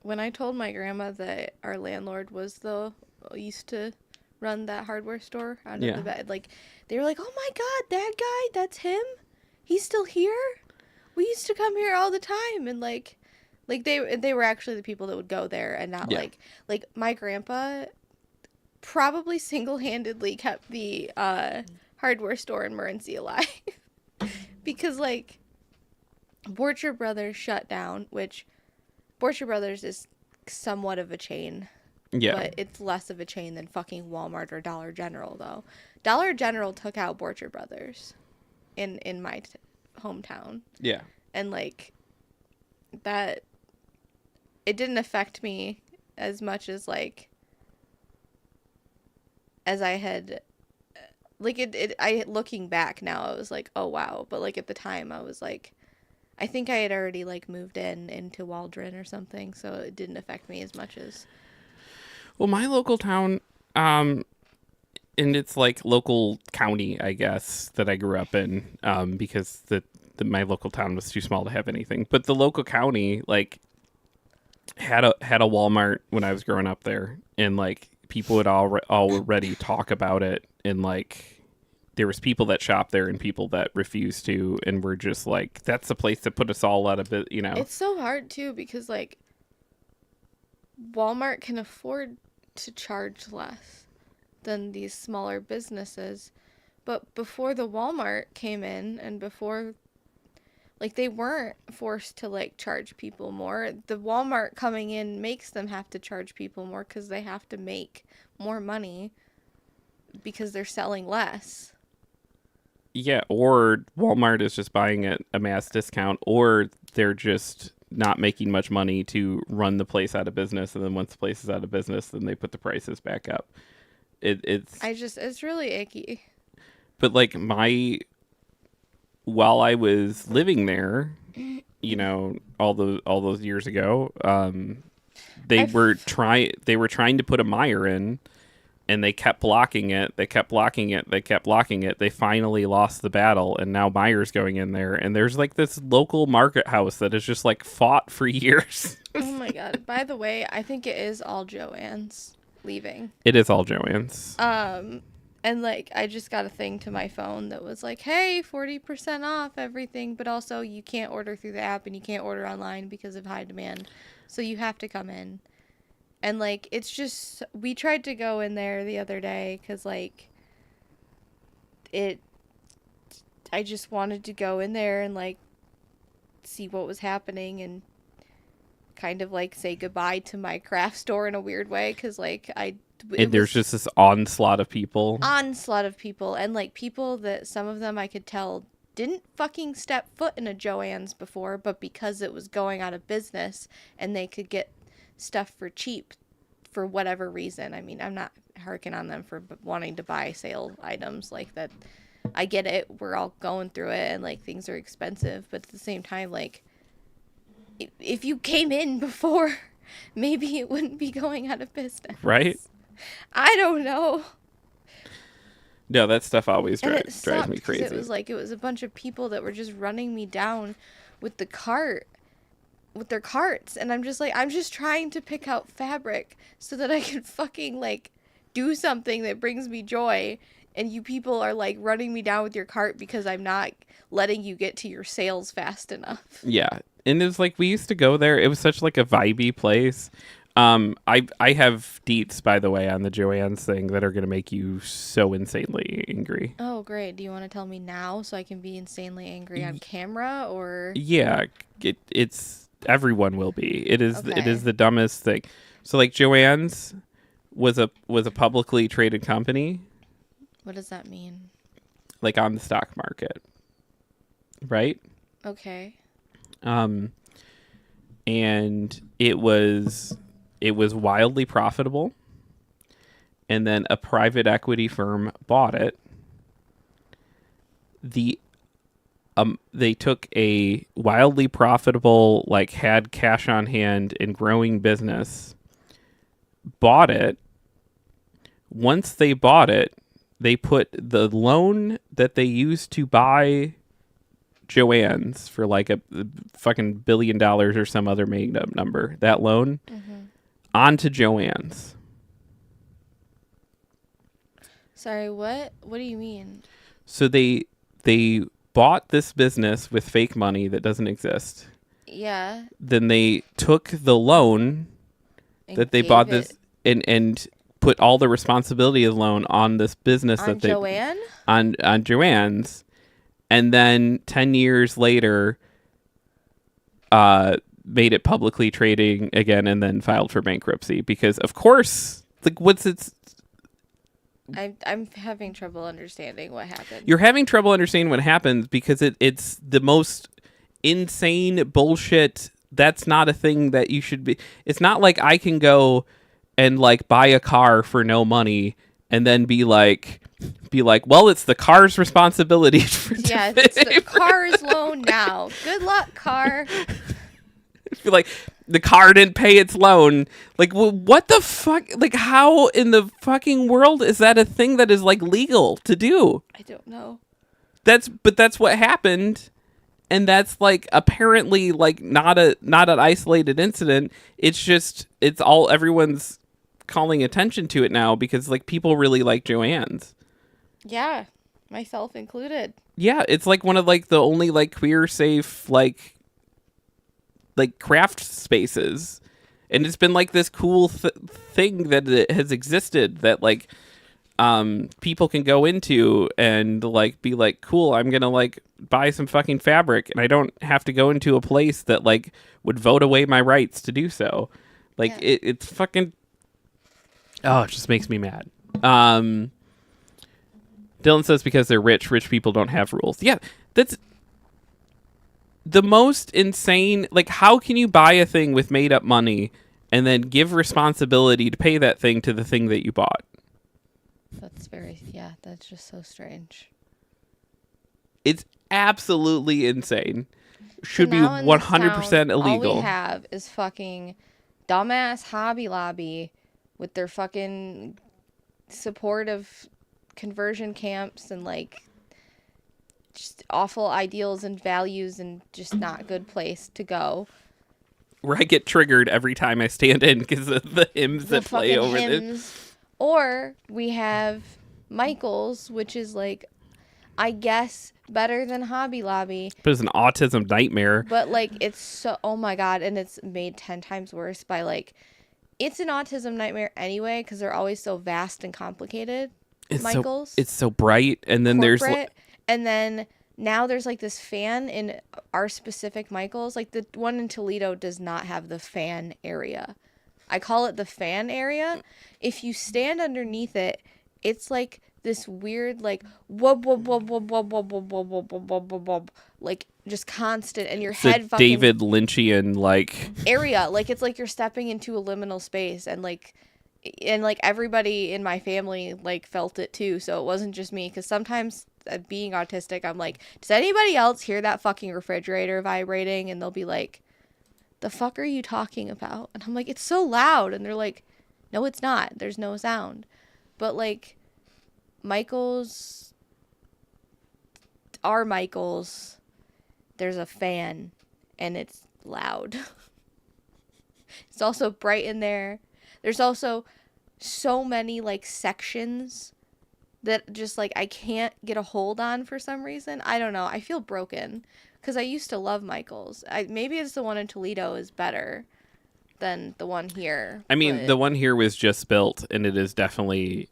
When I told my grandma that our landlord was the used to run that hardware store out of Yeah. the bed, like they were like, "Oh my God, that guy, that's him. He's still here. We used to come here all the time." And like they were actually the people that would go there and not Yeah. like my grandpa probably single-handedly kept the hardware store in Morenci alive because like Borcher Brothers shut down, which Borcher Brothers is somewhat of a chain, Yeah. but it's less of a chain than fucking Walmart or Dollar General though. Dollar General took out Borcher Brothers in my hometown, Yeah. and like that it didn't affect me as much as like as I had like it I looking back now I was like, oh wow, but like at the time I was like, I think I had already like moved into Waldron or something, so it didn't affect me as much as Well, my local town, um, and it's like local county, I guess, that I grew up in, because my local town was too small to have anything. But the local county, like, had a Walmart when I was growing up there, and like people would already talk about it, and like there was people that shop there and people that refused to, and were just like, that's the place to put us all out of it, you know. it's so hard too because like Walmart can afford to charge less than these smaller businesses. But before the Walmart came in and before like they weren't forced to like charge people more. The Walmart coming in makes them have to charge people more cuz they have to make more money because they're selling less. Yeah, or Walmart is just buying at a mass discount, or they're just not making much money to run the place out of business, and then once the place is out of business, then they put the prices back up. It's It's really icky. but like while I was living there, all those years ago, I've they were trying to put a Meyer in, and they kept blocking it. They kept blocking it. They kept blocking it. They finally lost the battle, and now Meyer's going in there. And there's like this local market house that has just like fought for years. Oh my God. By the way, I think it is all Joann's leaving. It is all Joann's. And like I just got a thing to my phone that was like, "Hey, 40% off everything, but also you can't order through the app and you can't order online because of high demand. So you have to come in." And like it's just we tried to go in there the other day cuz like it I just wanted to go in there and like see what was happening and kind of like say goodbye to my craft store in a weird way cuz like And there's just this onslaught of people. onslaught of people and like people that some of them I could tell didn't fucking step foot in a Joann's before, but because it was going out of business and they could get stuff for cheap for whatever reason. I mean, I'm not harking on them for wanting to buy sale items like that. I get it. We're all going through it and like things are expensive, but at the same time, like if you came in before, maybe it wouldn't be going out of business. Right? I don't know. No, that stuff always And it drives sucked me 'cause crazy. it was a bunch of people that were just running me down with the cart with their carts, and I'm just trying to pick out fabric so that I can fucking like do something that brings me joy, and you people are like running me down with your cart because I'm not letting you get to your sales fast enough. Yeah. And it's like we used to go there. It was such like a vibey place. I have deets, by the way, on the Joann's thing that are gonna make you so insanely angry. Oh, great. Do you want to tell me now so I can be insanely angry on camera or Yeah, it's everyone will be. It is okay. the dumbest thing. So like Joann's was a publicly traded company, What does that mean? like on the stock market, right? Okay. Um, and it was wildly profitable, and then a private equity firm bought it. They took a wildly profitable, like had cash on hand and growing business, bought it. Once they bought it, they put the loan that they used to buy Joanne's for like a fucking $1 billion or some other made up number, that loan, onto Joanne's. Sorry, what? What do you mean? So they bought this business with fake money that doesn't exist. Yeah. Then they took the loan And that they gave bought it this and put all the responsibility of the loan on this business on that they Joanne? on Joanne's, and then 10 years later made it publicly trading again and then filed for bankruptcy because of course, like, what's its I'm having trouble understanding what happened. you're having trouble understanding what happens because it's the most insane bullshit. That's not a thing that you should be. It's not like I can go and like buy a car for no money and then be like, well, it's the car's responsibility. Yeah, it's the car's loan now. Good luck, car. Feel like the car didn't pay its loan. Like, what the fuck? Like, how in the fucking world is that a thing that is like legal to do? I don't know. That's what happened, and that's like apparently like not an isolated incident. It's just everyone's calling attention to it now because like people really like Joanne's. Yeah, myself included. Yeah, it's like one of like the only like queer safe like craft spaces, and it's been like this cool thing that it has existed that like people can go into and like be like, cool, I'm gonna like buy some fucking fabric and I don't have to go into a place that like would vote away my rights to do so. Like, yeah. It's fucking, oh, it just makes me mad. Dylan says because they're rich people don't have rules. Yeah, that's the most insane. Like, how can you buy a thing with made up money and then give responsibility to pay that thing to the thing that you bought? That's just so strange. It's absolutely insane. Should be So now in 100% this town, illegal. All we have is fucking dumbass Hobby Lobby with their fucking support of conversion camps and like just awful ideals and values and just not a good place to go. Where I get triggered every time I stand in because of the hymns that play over hymns. Or we have Michael's, which is like, I guess, better than Hobby Lobby. But it's an autism nightmare. But like, it's so, oh my God. And it's made 10 times worse by like, it's an autism nightmare anyway, because they're always so vast and complicated. Michael's. It's so bright. And then corporate, and then now there's like this fan in our specific Michael's. Like the one in Toledo does not have the fan area. I call it the fan area. If you stand underneath it, it's like this weird like wub wub wub wub wub wub wub wub wub wub wub wub wub, like just constant, and your head fucking David Lynchian like area. Like it's like you're stepping into a liminal space, and like everybody in my family like felt it too. So it wasn't just me, because sometimes being autistic, I'm like, does anybody else hear that fucking refrigerator vibrating? And they'll be like, the fuck are you talking about? And I'm like, it's so loud. And they're like, no, it's not. There's no sound. But like our Michael's, there's a fan and it's loud. It's also bright in there. There's also so many like sections that just like I can't get a hold on for some reason. I don't know. I feel broken because I used to love Michael's. Maybe it's the one in Toledo is better than the one here. I mean, the one here was just built, and it is definitely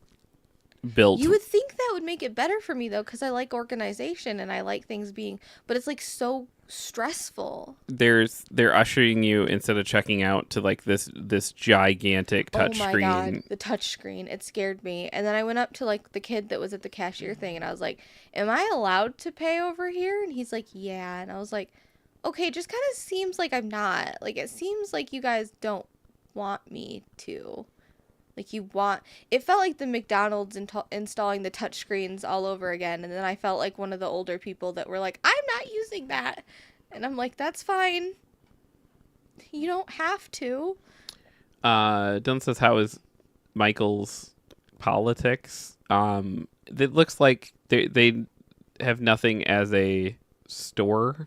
built. You would think that would make it better for me though, because I like organization and I like things being, but it's like so stressful. They're ushering you, instead of checking out, to like this gigantic touch screen. Oh my God, the touch screen. It scared me. And then I went up to like the kid that was at the cashier thing, and I was like, am I allowed to pay over here? And he's like, yeah. And I was like, okay, just kind of seems like I'm not. Like, it seems like you guys don't want me to. Like it felt like the McDonald's installing the touchscreens all over again. And then I felt like one of the older people that were like, I'm not using that. And I'm like, that's fine. You don't have to. Dylan says, how is Michael's politics? It looks like they have nothing as a store,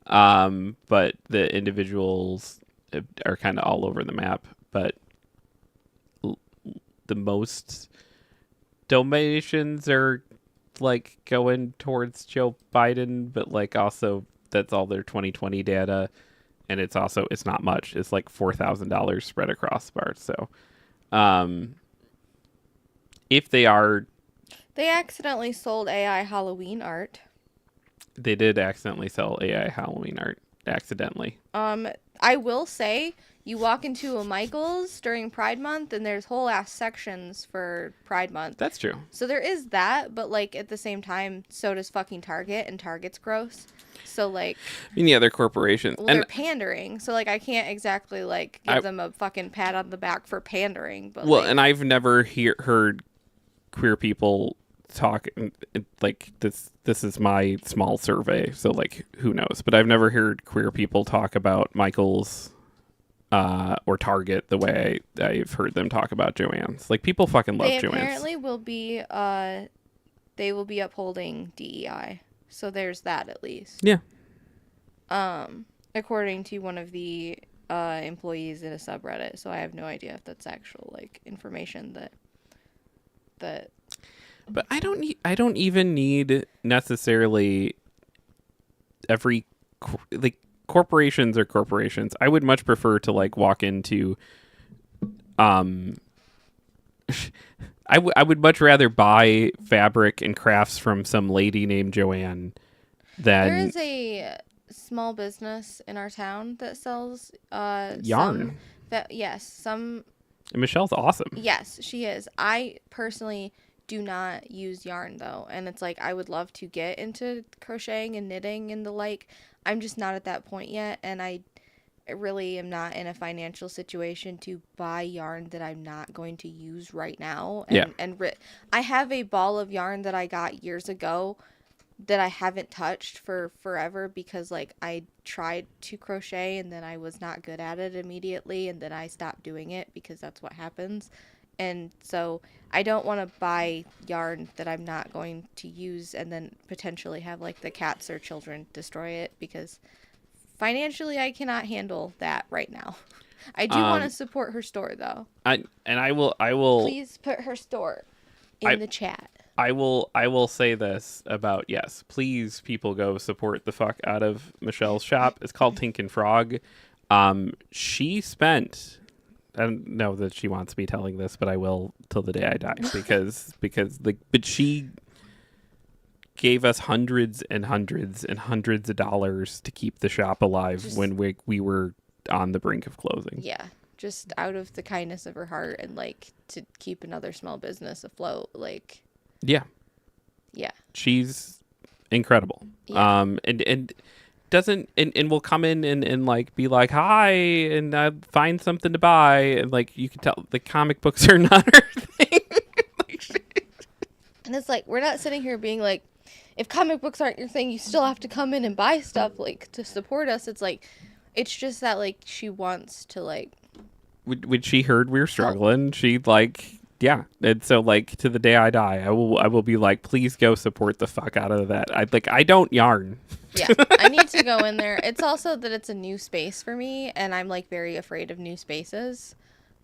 but the individuals are kind of all over the map. But the most donations are like going towards Joe Biden, but like also that's all their 2020 data, and it's not much. It's like $4,000 spread across the board. So, if they accidentally sold AI Halloween art. They did accidentally sell AI Halloween art accidentally. I will say, you walk into a Michael's during Pride Month, and there's whole ass sections for Pride Month. That's true. So there is that, but like at the same time, so does fucking Target, and Target's gross. So like, I mean, the other corporations, well, they're pandering. So like, I can't exactly like give them a fucking pat on the back for pandering. But well, and I've never heard queer people talk like this. This is my small survey, so like, who knows? But I've never heard queer people talk about Michael's or Target the way I've heard them talk about Joann's. Like, people fucking love Joann's. They apparently will be they will be upholding DEI. So there's that at least. Yeah. According to one of the employees in a subreddit. So I have no idea if that's actual like information that. But I don't even need necessarily every like. Corporations are corporations. I would much prefer to like walk into I would much rather buy fabric and crafts from some lady named Joanne than there is a small business in our town that sells yarn. Some And Michelle's awesome. Yes, she is. I personally do not use yarn though, and it's like I would love to get into crocheting and knitting and the like. I'm just not at that point yet, and I really am not in a financial situation to buy yarn that I'm not going to use right now. I have a ball of yarn that I got years ago that I haven't touched for forever because like I tried to crochet and then I was not good at it immediately, and then I stopped doing it because that's what happens. And so I don't want to buy yarn that I'm not going to use and then potentially have like the cats or children destroy it, because financially I cannot handle that right now. I do want to support her store though. I will please put her store in the chat. I will say this about, yes, please people go support the fuck out of Michelle's shop. It's called Tink and Frog. She spent, I don't know that she wants me telling this, but I will till the day I die because but she gave us hundreds and hundreds and hundreds of dollars to keep the shop alive when we were on the brink of closing. Yeah, just out of the kindness of her heart and like to keep another small business afloat. Like, yeah, she's incredible. Yeah. And doesn't and will come in and like be like, hi, and find something to buy, and like you can tell the comic books are not her thing. And it's like, we're not sitting here being like, if comic books aren't your thing, you still have to come in and buy stuff like to support us. It's like, it's just that like she wants to like, when she heard we were struggling, she like, yeah. And so like to the day I die, I will be like, please go support the fuck out of that. I don't yarn. Yeah, I need to go in there. It's also that it's a new space for me, and I'm like very afraid of new spaces.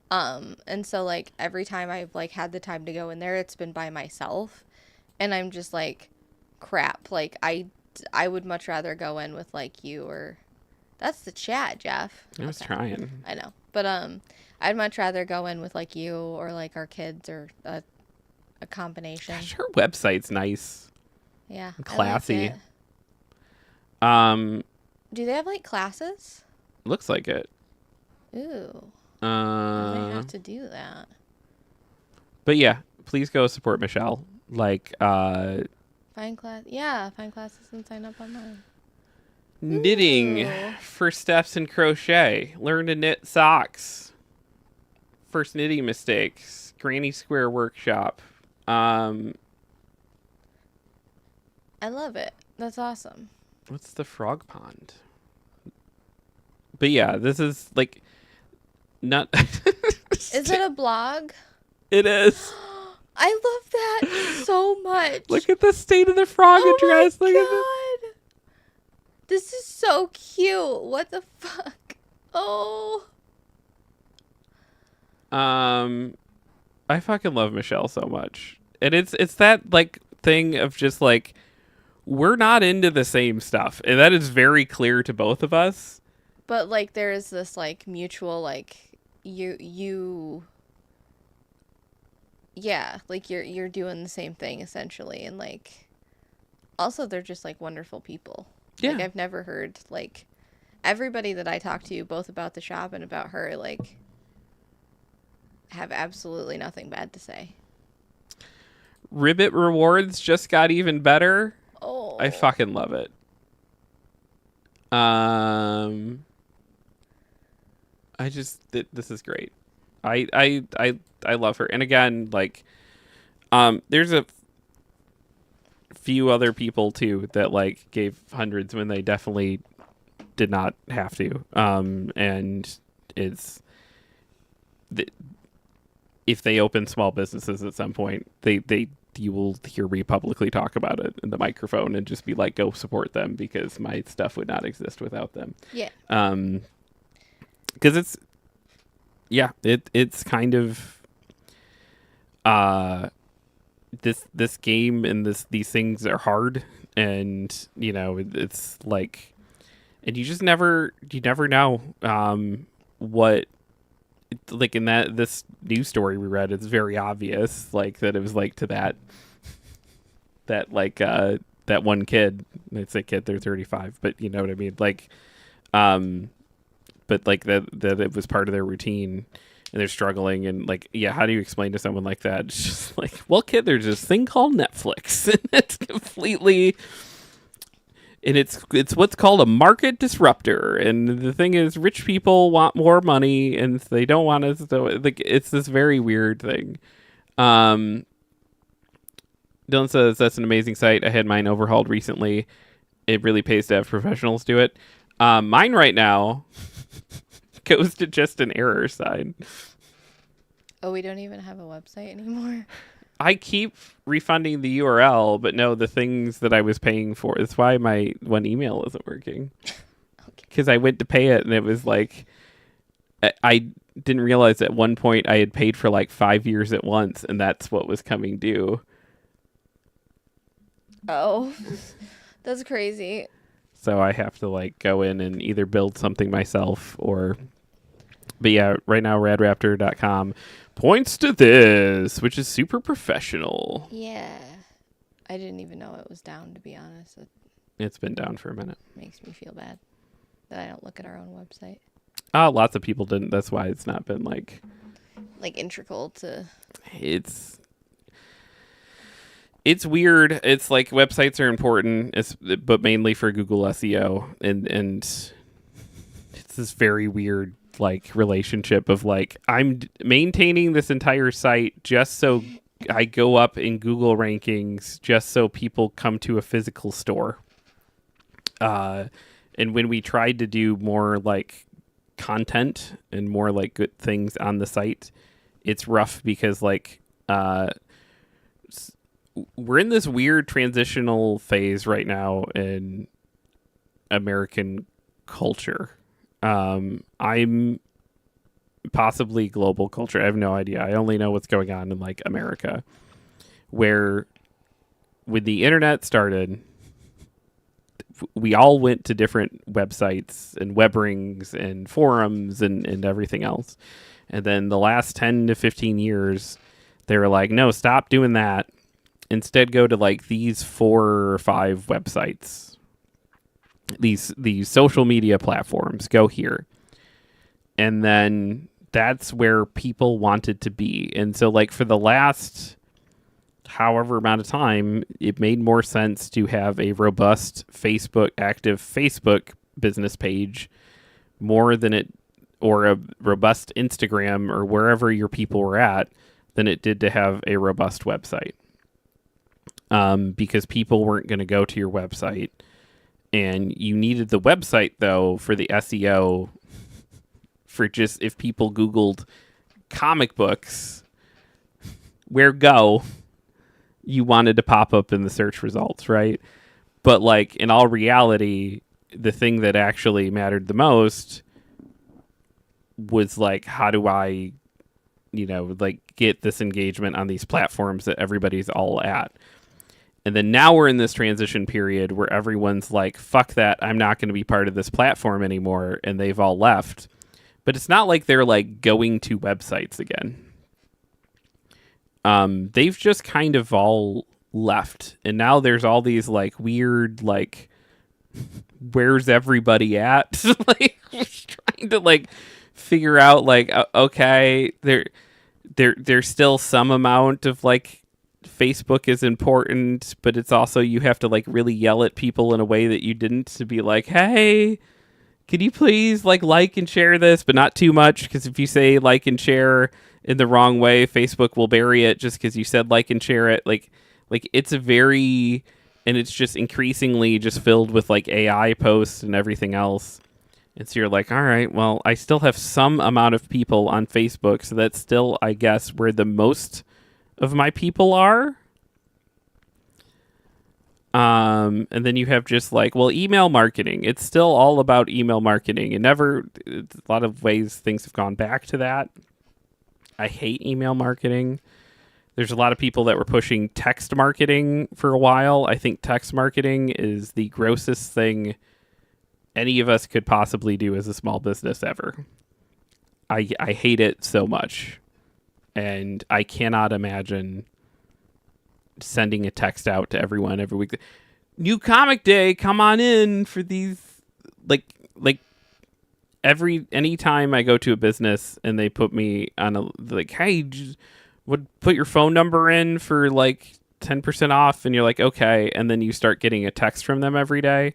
And so like every time I've like had the time to go in there, it's been by myself, and I'm just like, crap. Like I would much rather go in with like you or, that's the chat, Jeff. I was trying. I know, but I'd much rather go in with like you or like our kids or a combination. Gosh, her website's nice. Yeah, classy. Like do they have like classes? Looks like it. Ooh. I might have to do that. But yeah, please go support Michelle. Like, find classes and sign up online. Knitting for Steph's and crochet. Learn to knit socks First knitting mistakes. Granny Square Workshop. I love it. That's awesome. What's the frog pond? But yeah, this is like not. Is it a blog? It is. I love that so much. Look at the state of the frog address. Oh Look my at this. god. This is so cute. What the fuck? Oh. I fucking love Michelle so much. And it's that like thing of just like we're not into the same stuff. And that is very clear to both of us. But like there is this like mutual like you yeah, like you're doing the same thing essentially, and like also they're just like wonderful people. Yeah. Like I've never heard like everybody that I talk to both about the shop and about her like have absolutely nothing bad to say. Ribbit rewards just got even better. Oh. I fucking love it. This is great. I love her. And again, like there's a few other people too that like gave hundreds when they definitely did not have to. And it's if they open small businesses at some point, you will hear me publicly talk about it in the microphone and just be like, go support them because my stuff would not exist without them. Yeah. Because it's kind of this game and these things are hard, and you know it's like, and you never know what, like in this news story we read, it's very obvious like that it was like to that like that one kid. It's a kid, they're 35, but you know what I mean, like but like that it was part of their routine and they're struggling, and like, yeah, how do you explain to someone like that? It's just like, well, kid, there's this thing called Netflix and it's completely, and it's what's called a market disruptor, and the thing is rich people want more money and they don't want us to, like, it's this very weird thing. Dylan says that's an amazing site. I had mine overhauled recently. It really pays to have professionals do it. Mine right now goes to just an error sign. Oh, we don't even have a website anymore. I keep refunding the URL, but no, the things that I was paying for. That's why my one email isn't working. Because I went to pay it, and it was like, I didn't realize at one point I had paid for like 5 years at once, and that's what was coming due. Oh, that's crazy. So I have to like go in and either build something myself or, but yeah, right now radraptor.com points to this, which is super professional. Yeah. I didn't even know it was down, to be honest. It It's been down for a minute. makes me feel bad that I don't look at our own website. Lots of people didn't. That's why it's not been like Integral to. It's weird. It's like websites are important, but mainly for Google SEO, and it's this very weird like relationship of like I'm maintaining this entire site just so I go up in Google rankings, just so people come to a physical store. And when we tried to do more like content and more like good things on the site, it's rough because like we're in this weird transitional phase right now in American culture. I'm possibly global culture. I have no idea. I only know what's going on in like America, where when the internet started, we all went to different websites and web rings and forums and everything else. And then the last 10 to 15 years, they were like, no, stop doing that. Instead, go to like these 4 or 5 websites, these social media platforms. Go here, and then that's where people wanted to be. And so, like for the last however amount of time, it made more sense to have a robust active Facebook business page more than it or a robust Instagram or wherever your people were at than it did to have a robust website. Because people weren't going to go to your website, and you needed the website though for the SEO, for just if people Googled comic books, where go, you wanted to pop up in the search results, right? But like in all reality, the thing that actually mattered the most was like, how do I, like get this engagement on these platforms that everybody's all at? And then now we're in this transition period where everyone's like, fuck that, I'm not going to be part of this platform anymore. And they've all left. But it's not like they're like going to websites again. They've just kind of all left. And now there's all these like weird, like, where's everybody at? Like, just trying to like figure out like, okay, there's still some amount of like, Facebook is important, but it's also you have to like really yell at people in a way that you didn't, to be like, hey, can you please like and share this, but not too much, because if you say like and share in the wrong way, Facebook will bury it just because you said like and share it. Like it's a very, and it's just increasingly just filled with like AI posts and everything else. And so you're like, all right, well, I still have some amount of people on Facebook, so that's still, I guess, where the most of my people are. And then you have just like, well, email marketing. It's still all about email marketing. A lot of ways things have gone back to that. I hate email marketing. There's a lot of people that were pushing text marketing for a while. I think text marketing is the grossest thing any of us could possibly do as a small business ever. I hate it so much. And I cannot imagine sending a text out to everyone every week. New comic day, come on in for these. Like anytime I go to a business and they put me on a, like, hey, put your phone number in for like 10% off, and you're like, okay, and then you start getting a text from them every day.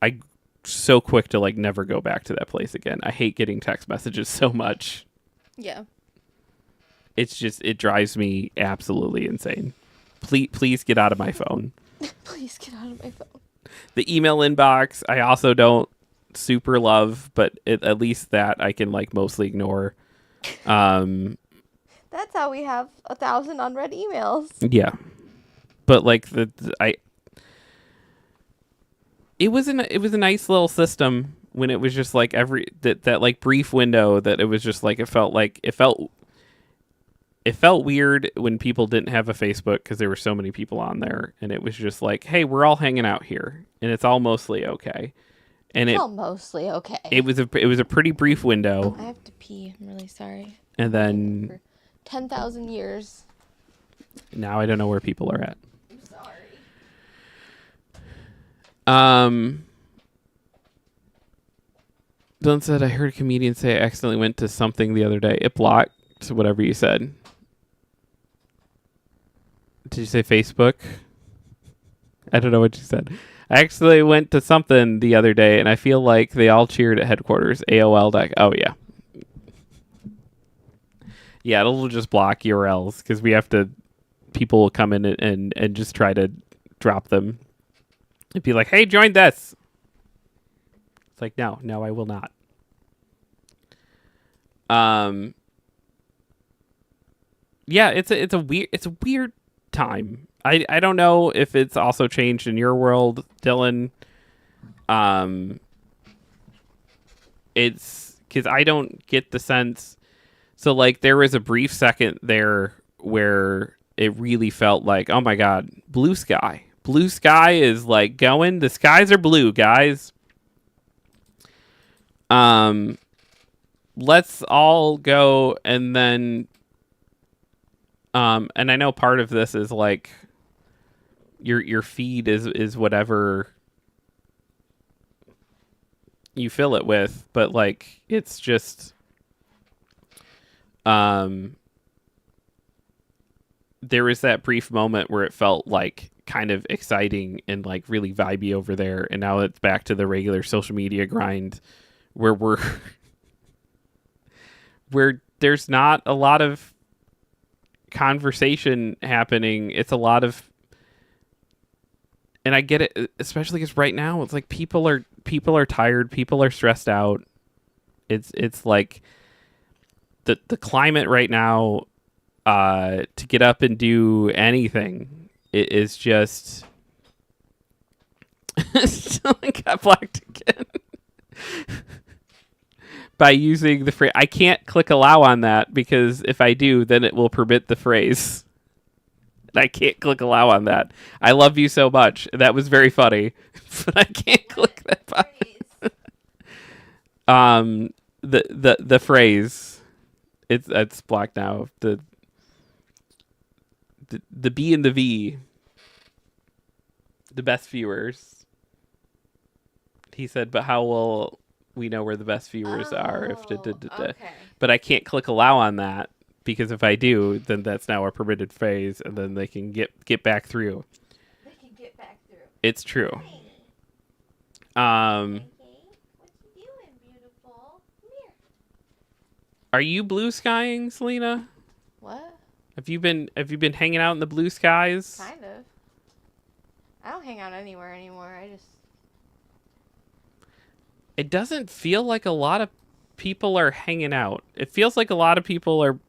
I'm so quick to like never go back to that place again. I hate getting text messages so much. Yeah. It's just, it drives me absolutely insane. Please get out of my phone. Please get out of my phone. The email inbox, I also don't super love, but at least that I can like mostly ignore. That's how we have 1,000 unread emails. Yeah, but like it was a nice little system when it was just like that like brief window that it was just like it felt weird when people didn't have a Facebook because there were so many people on there, and it was just like, hey, we're all hanging out here, and it's all mostly okay. And it's all mostly okay. It was a pretty brief window. I have to pee. I'm really sorry. And then for 10,000 years. Now I don't know where people are at. I'm sorry. Dylan said, I heard a comedian say I accidentally went to something the other day. It blocked whatever you said. Did you say Facebook? I don't know what you said. I actually went to something the other day, and I feel like they all cheered at headquarters. AOL. Oh, yeah. Yeah, it'll just block URLs because we have to... People will come in and just try to drop them. It'd be like, hey, join this. It's like, no, I will not. Yeah, it's a weird time. I don't know if it's also changed in your world, Dylan. It's because I don't get the sense. So like there was a brief second there where it really felt like, oh my God, blue sky. Blue sky is like going. The skies are blue, guys. Let's all go, and then and I know part of this is like your feed is whatever you fill it with, but like it's just there was that brief moment where it felt like kind of exciting and like really vibey over there, and now it's back to the regular social media grind where we're where there's not a lot of conversation happening. It's a lot of, and I get it, especially because right now it's like people are tired, people are stressed out. It's like the climate right now to get up and do anything is just still got blocked again by using the phrase. I can't click allow on that because if I do, then it will permit the phrase. And I can't click allow on that. I love you so much. That was very funny, but I can't click that button. The phrase, it's blocked now. The B and the V, the best viewers. He said, but how will we know where the best viewers are if Okay. But I can't click allow on that because if I do, then that's now a permitted phrase, and then they can get back through. They can get back through. It's true. What you doing, beautiful? Come here. Are you blue skying, Selena? What? Have you been hanging out in the blue skies? Kind of. I don't hang out anywhere anymore. It doesn't feel like a lot of people are hanging out. It feels like a lot of people are,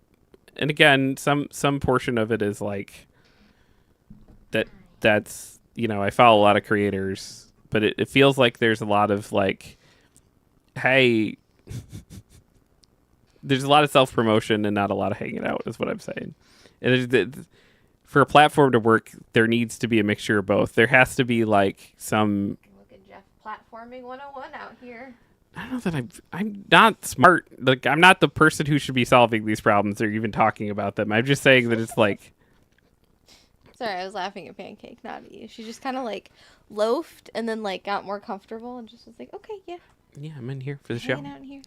and again, some portion of it is like that's, you know, I follow a lot of creators, but it feels like there's a lot of like, hey, there's a lot of self-promotion and not a lot of hanging out is what I'm saying. And for a platform to work, there needs to be a mixture of both. There has to be like some... Look at Jeff platforming 101 out here. I don't know that I'm not smart. Like, I'm not the person who should be solving these problems or even talking about them. I'm just saying that it's like... Sorry, I was laughing at Pancake, not at you. She just kind of like loafed and then like got more comfortable and just was like, okay, yeah. Yeah, I'm in here for the show. Hanging out in here.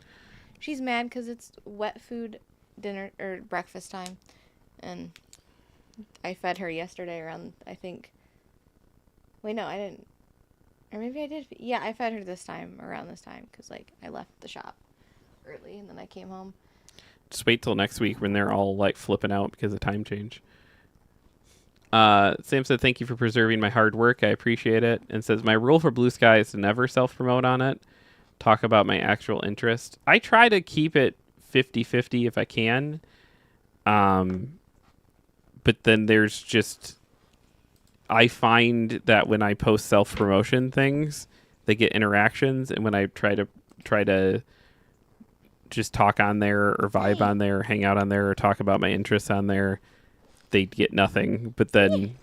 She's mad because it's wet food dinner or breakfast time. And I fed her yesterday around, I think... Wait, no, I didn't. Or maybe I did. Yeah, I fed her this time, around this time, because, like, I left the shop early, and then I came home. Just wait till next week when they're all, like, flipping out because of time change. Sam said, thank you for preserving my hard work. I appreciate it. And says, my rule for Blue Sky is to never self-promote on it. Talk about my actual interest. I try to keep it 50-50 if I can. But then there's just... I find that when I post self-promotion things, they get interactions, and when I try to just talk on there or vibe on there, or hang out on there, or talk about my interests on there, they get nothing. But then,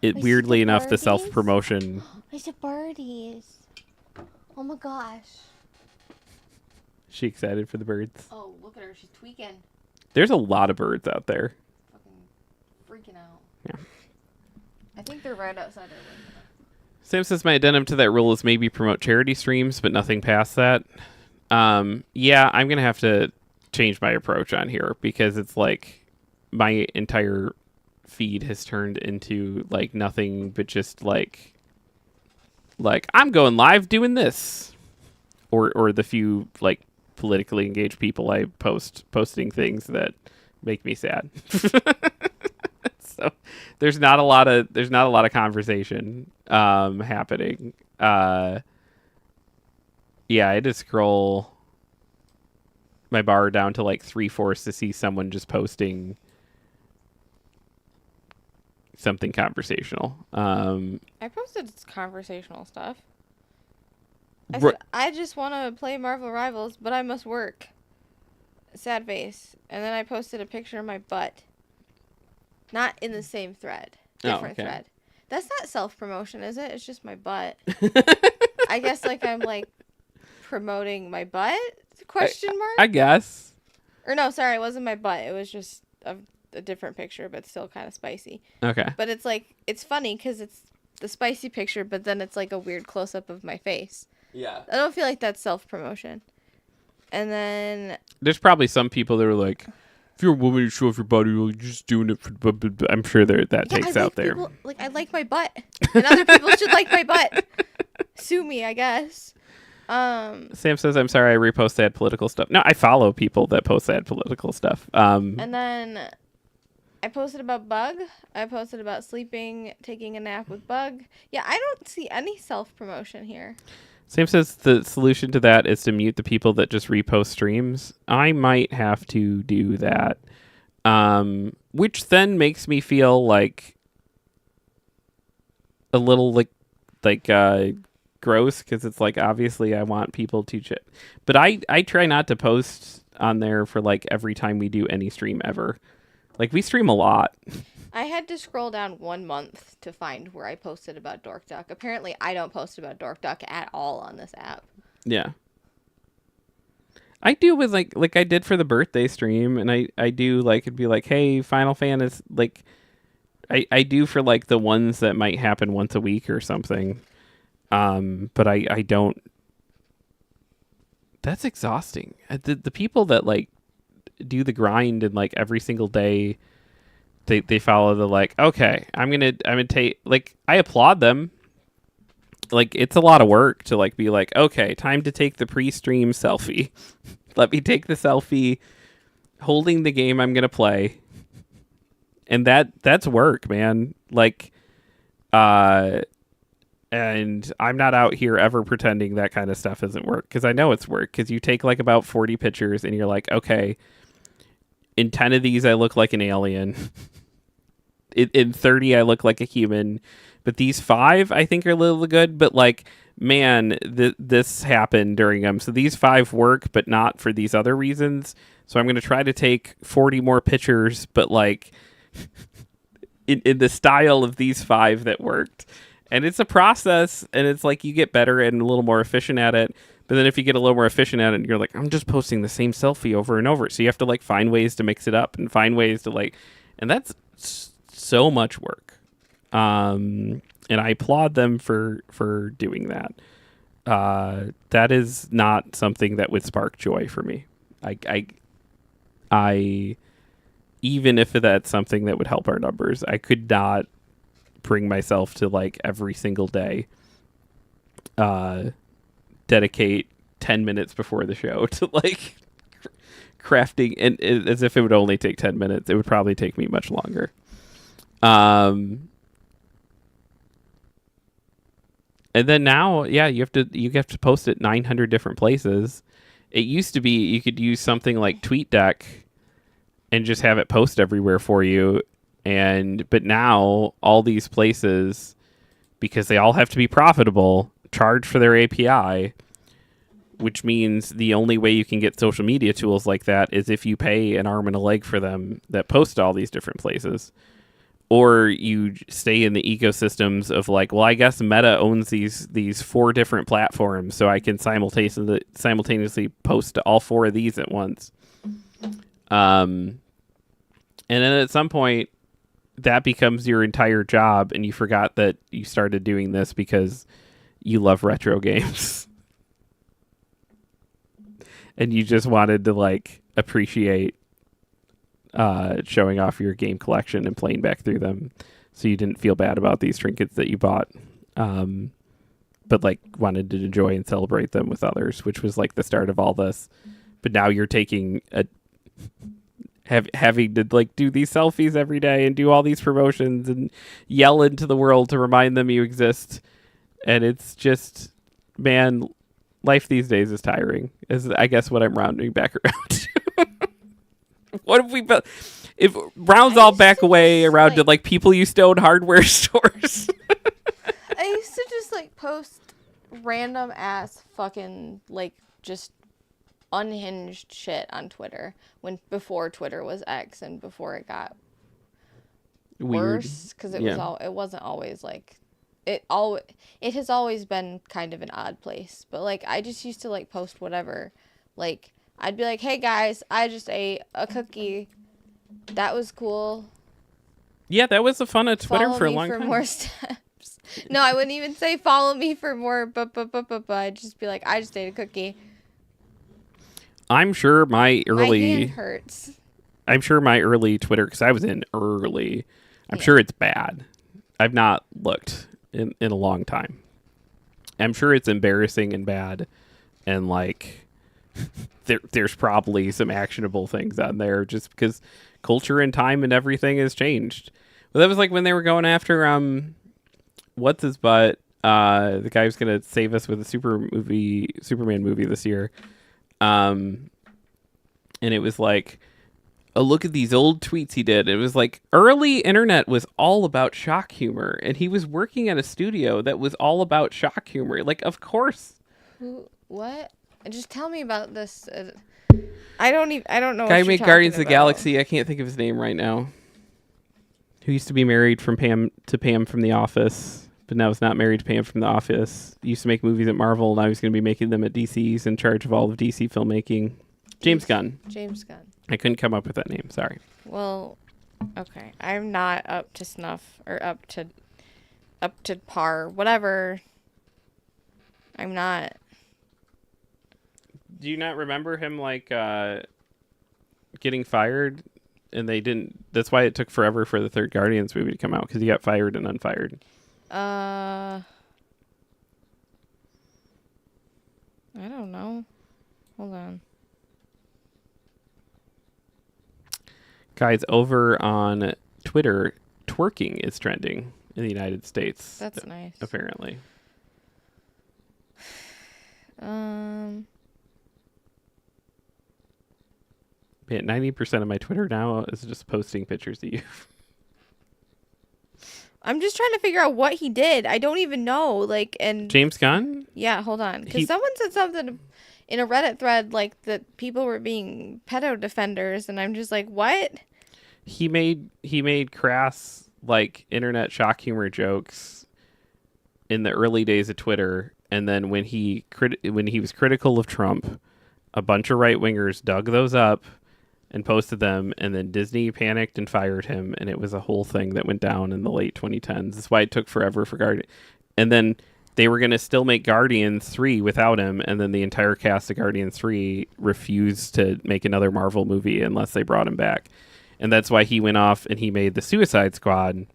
weirdly enough, the self-promotion... I said birdies. Oh my gosh. She excited for the birds? Oh, look at her. She's tweaking. There's a lot of birds out there. Fucking freaking out. Yeah. I think they're right outside our window. Sam says my addendum to that rule is maybe promote charity streams, but nothing past that. Yeah, I'm going to have to change my approach on here because it's like my entire feed has turned into like nothing but just like I'm going live doing this. Or the few like politically engaged people I posting things that make me sad. So there's not a lot of conversation happening. Yeah, I had to scroll my bar down to like 3/4 to see someone just posting something conversational. I posted conversational stuff. I said, I just want to play Marvel Rivals, but I must work. Sad face. And then I posted a picture of my butt. Not in the same thread. Different thread. That's not self-promotion, is it? It's just my butt. I guess like I'm like promoting my butt? Question mark? I guess. Or no, sorry, it wasn't my butt. It was just a different picture, but still kind of spicy. Okay. But it's like, it's funny because it's the spicy picture, but then it's like a weird close-up of my face. Yeah. I don't feel like that's self-promotion. And then... There's probably some people that are like... If you're a woman, you show off your body, you're just doing it for... I'm sure that takes out there. Like, I like my butt. And other people should like my butt. Sue me, I guess. Sam says, I'm sorry I repost sad political stuff. No, I follow people that post sad political stuff. And then I posted about Bug. I posted about sleeping, taking a nap with Bug. Yeah, I don't see any self-promotion here. Sam says the solution to that is to mute the people that just repost streams. I might have to do that. Which then makes me feel like a little like gross, because it's like, obviously I want people to chip. But I try not to post on there for like every time we do any stream ever. Like, we stream a lot. I had to scroll down 1 month to find where I posted about Dork Duck. Apparently, I don't post about Dork Duck at all on this app. Yeah. I do with like I did for the birthday stream, and I do like, it'd be like, hey, Final Fan is like, I do for like the ones that might happen once a week or something. But I don't. That's exhausting. The people that like do the grind and like every single day they follow the like, okay, I'm gonna take, like, I applaud them. Like, it's a lot of work to like be like, okay, time to take the pre-stream selfie. Let me take the selfie holding the game I'm gonna play. And that's work, man. Like, and I'm not out here ever pretending that kind of stuff isn't work, because I know it's work, because you take like about 40 pictures and you're like, okay, in 10 of these I look like an alien. In 30 I look like a human, but these 5 I think are a little good. But like, man, this happened during them, so these 5 work, but not for these other reasons. So I'm going to try to take 40 more pictures, but like in the style of these 5 that worked. And it's a process, and it's like you get better and a little more efficient at it. But then if you get a little more efficient at it, you're like, I'm just posting the same selfie over and over. So you have to like find ways to mix it up and find ways to like, and that's so much work. And I applaud them for doing that. That is not something that would spark joy for me. I even if that's something that would help our numbers, I could not bring myself to like every single day dedicate 10 minutes before the show to like crafting, and as if it would only take 10 minutes. It would probably take me much longer. And then now, yeah, you have to post it 900 different places. It used to be you could use something like TweetDeck and just have it post everywhere for you. But now all these places, because they all have to be profitable, charge for their API, which means the only way you can get social media tools like that is if you pay an arm and a leg for them that post to all these different places. Or you stay in the ecosystems of like, well, I guess Meta owns these 4 different platforms, so I can simultaneously post to all 4 of these at once. And then at some point, that becomes your entire job, and you forgot that you started doing this because you love retro games. And you just wanted to like appreciate showing off your game collection and playing back through them, so you didn't feel bad about these trinkets that you bought, but like wanted to enjoy and celebrate them with others, which was like the start of all this. But now you're taking having to like do these selfies every day and do all these promotions and yell into the world to remind them you exist. And it's just, man, life these days is tiring, is I guess what I'm rounding back around to. What if we if rounds all back away around to like people used to own hardware stores? I used to just like post random ass fucking like just unhinged shit on Twitter before Twitter was X and before it got worse, because it wasn't always like it has always been kind of an odd place. But like I just used to like post whatever, like I'd be like, hey guys, I just ate a cookie. That was cool. Yeah, that was the fun of Twitter Follow for a me long for time. more steps. No, I wouldn't even say follow me for more, but I'd just be like, I just ate a cookie. I'm sure my My hand hurts. I'm sure my early Twitter, because I was in early, I'm sure it's bad. I've not looked in a long time. I'm sure it's embarrassing and bad, and like there's probably some actionable things on there just because culture and time and everything has changed. Well, that was like when they were going after what's his butt, the guy who's gonna save us with a Superman movie this year. And it was like, oh, look at these old tweets he did. It was like early internet was all about shock humor, and he was working at a studio that was all about shock humor. Like, of course. Who? What? Just tell me about this. I don't even. I don't know. Guy what you're made Guardians of talking the about. Galaxy. I can't think of his name right now. Who used to be married from Pam from The Office, but now is not married to Pam from The Office. He used to make movies at Marvel. Now he's going to be making them at DC. He's in charge of all of DC filmmaking. James Gunn. James Gunn. I couldn't come up with that name. Sorry. Well, okay. I'm not up to snuff or up to par. Whatever. I'm not. Do you not remember him like getting fired? And they didn't. That's why it took forever for the third Guardians movie to come out, because he got fired and unfired. I don't know. Hold on. Guys, over on Twitter, twerking is trending in the United States. That's nice. Apparently. Yeah, 90% of my Twitter now is just posting pictures of you. I'm just trying to figure out what he did. I don't even know. Like, and James Gunn? yeah, hold on, because someone said something in a Reddit thread like that people were being pedo defenders, and I'm just like, what? He made crass like internet shock humor jokes in the early days of Twitter, and then when he was critical of Trump, a bunch of right wingers dug those up and posted them, and then Disney panicked and fired him, and it was a whole thing that went down in the late 2010s. That's why it took forever for Guardian. And then they were going to still make Guardians 3 without him, and then the entire cast of Guardians 3 refused to make another Marvel movie unless they brought him back. And that's why he went off and he made the Suicide Squad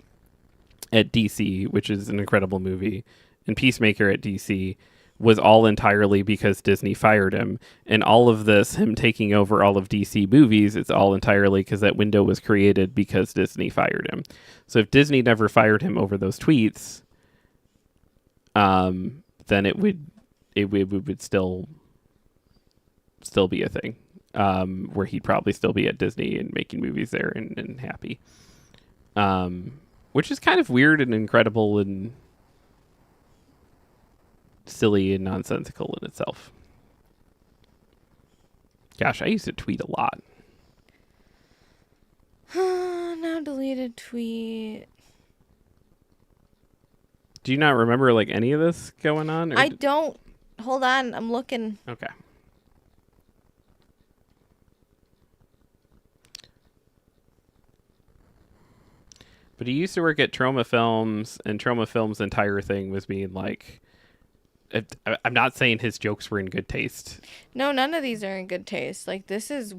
at DC, which is an incredible movie, and Peacemaker at DC, was all entirely because Disney fired him. And all of this, him taking over all of DC movies, it's all entirely because that window was created because Disney fired him. So if Disney never fired him over those tweets, then it would still be a thing, where he'd probably still be at Disney and making movies there and happy. Which is kind of weird and incredible and silly and nonsensical in itself. Gosh, I used to tweet a lot. Now deleted tweet. Do you not remember like any of this going on? I don't. Hold on, I'm looking. Okay. But he used to work at Troma Films, and Troma Films' entire thing was being like, I'm not saying his jokes were in good taste. No, none of these are in good taste. Like, this is,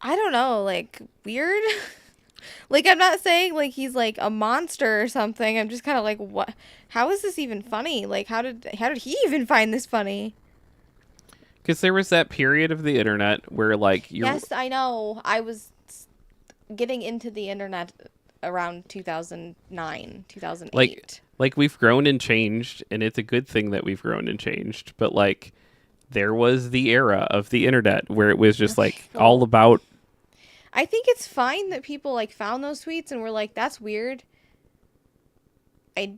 I don't know, like, weird. Like, I'm not saying like he's like a monster or something. I'm just kind of like, what? How is this even funny? Like, how did he even find this funny? Because there was that period of the internet where like Yes, I know. I was getting into the internet around 2009, 2008. Like we've grown and changed, and it's a good thing that we've grown and changed. But like, there was the era of the internet where it was just like all about. I think it's fine that people like found those tweets and were like, "That's weird." I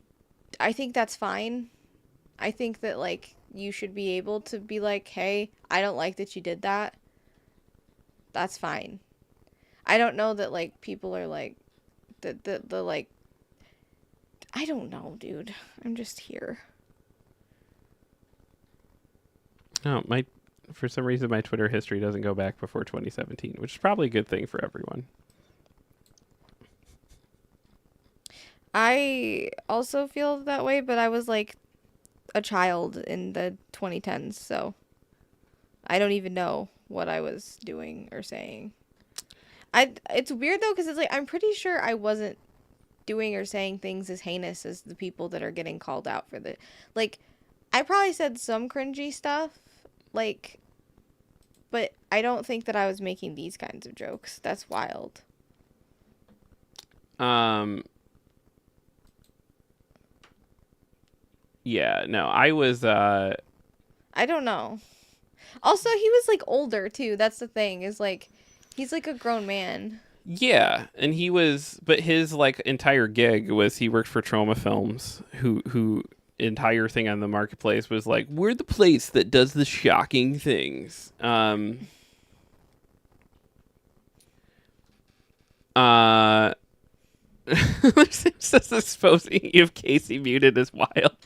think that's fine. I think that like you should be able to be like, "Hey, I don't like that you did that." That's fine. I don't know that like people are like the like, I don't know, dude. I'm just here. Oh, for some reason my Twitter history doesn't go back before 2017, which is probably a good thing for everyone. I also feel that way, but I was like a child in the 2010s, so I don't even know what I was doing or saying. It's weird though, because it's like I'm pretty sure I wasn't doing or saying things as heinous as the people that are getting called out for the, like, I probably said some cringy stuff, like, but I don't think that I was making these kinds of jokes. That's wild. Yeah, no, I was I don't know. Also, he was like older too. That's the thing. Is like he's like a grown man. yeah, and he was, but his like entire gig was he worked for Trauma Films, who entire thing on the marketplace was like, we're the place that does the shocking things. Uh Says exposing you of Casey muted is wild.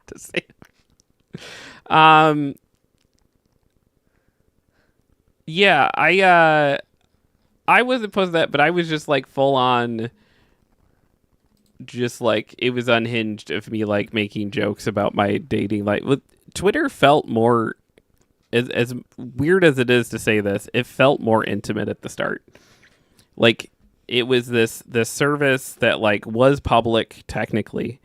To say, yeah, I wasn't opposed to that, but I was just like full on, just like it was unhinged of me like making jokes about my dating life. Twitter felt more, as weird as it is to say this, it felt more intimate at the start. Like it was this service that like was public technically,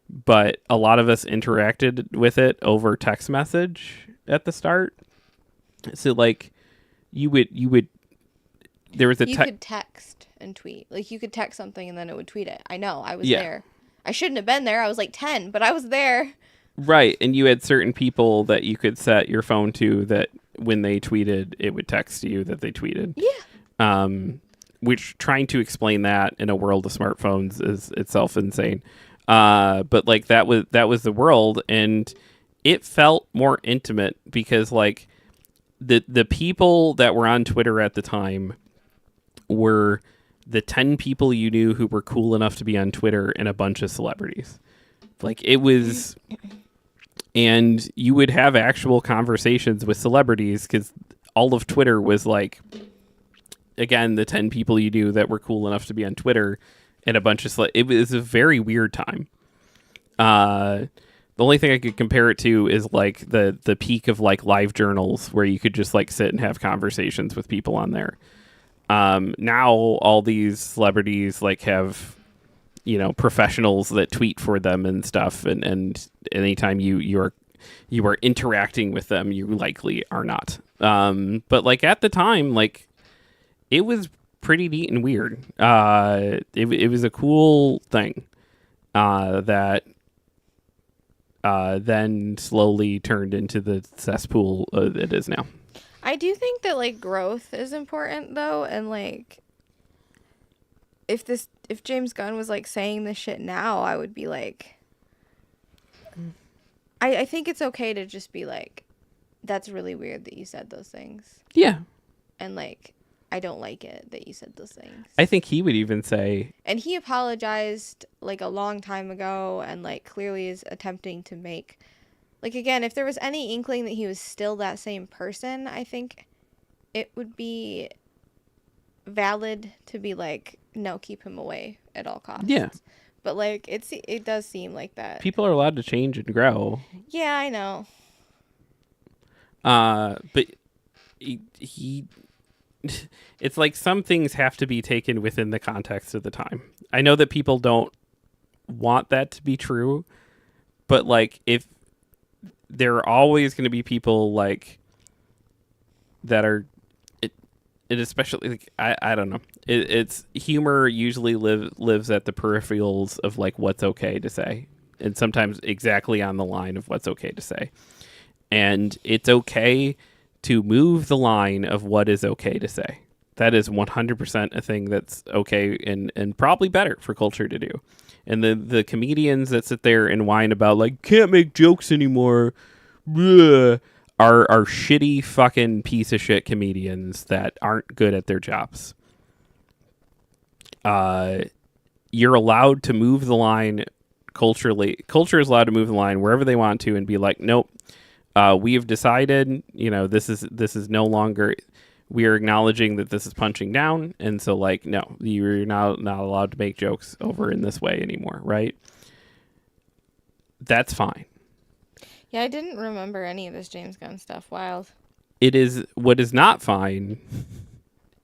but a lot of us interacted with it over text message at the start. So like you would there was a You could text and tweet. Like you could text something and then it would tweet it. I know. I was Yeah. there. I shouldn't have been there. I was like 10, but I was there. Right, and you had certain people that you could set your phone to that when they tweeted, it would text you that they tweeted. Yeah. Which trying to explain that in a world of smartphones is itself insane. But like that was the world, and it felt more intimate because like the people that were on Twitter at the time were the 10 people you knew who were cool enough to be on Twitter and a bunch of celebrities. Like it was, and you would have actual conversations with celebrities because all of Twitter was like, again, the 10 people you knew that were cool enough to be on Twitter and a bunch of it was a very weird time. The only thing I could compare it to is like the peak of like live journals where you could just like sit and have conversations with people on there. Now all these celebrities like have, you know, professionals that tweet for them and stuff, and anytime you are interacting with them, you likely are not. But like at the time, like it was pretty neat and weird. It was a cool thing that then slowly turned into the cesspool it is now. I do think that like growth is important though, and like if James Gunn was like saying this shit now, I would be like, I think it's okay to just be like, that's really weird that you said those things. Yeah. And like, I don't like it that you said those things. I think he would even say, and he apologized like a long time ago, and like clearly is attempting to make, like, again, if there was any inkling that he was still that same person, I think it would be valid to be like, no, keep him away at all costs. Yeah. But like it does seem like that. People are allowed to change and grow. Yeah, I know. But he it's like some things have to be taken within the context of the time. I know that people don't want that to be true, but like if there are always going to be people like that are it especially like I don't know. It's humor usually lives at the peripherals of like what's okay to say, and sometimes exactly on the line of what's okay to say. And it's okay to move the line of what is okay to say. That is 100% a thing that's okay and probably better for culture to do. And the comedians that sit there and whine about like can't make jokes anymore, bleh, are shitty fucking piece of shit comedians that aren't good at their jobs. You're allowed to move the line culturally. Culture is allowed to move the line wherever they want to and be like, nope, we have decided, you know, this is no longer. We are acknowledging that this is punching down, and so like, no, you're not allowed to make jokes over in this way anymore, right? That's fine. Yeah, I didn't remember any of this James Gunn stuff. Wild. It is what is not fine,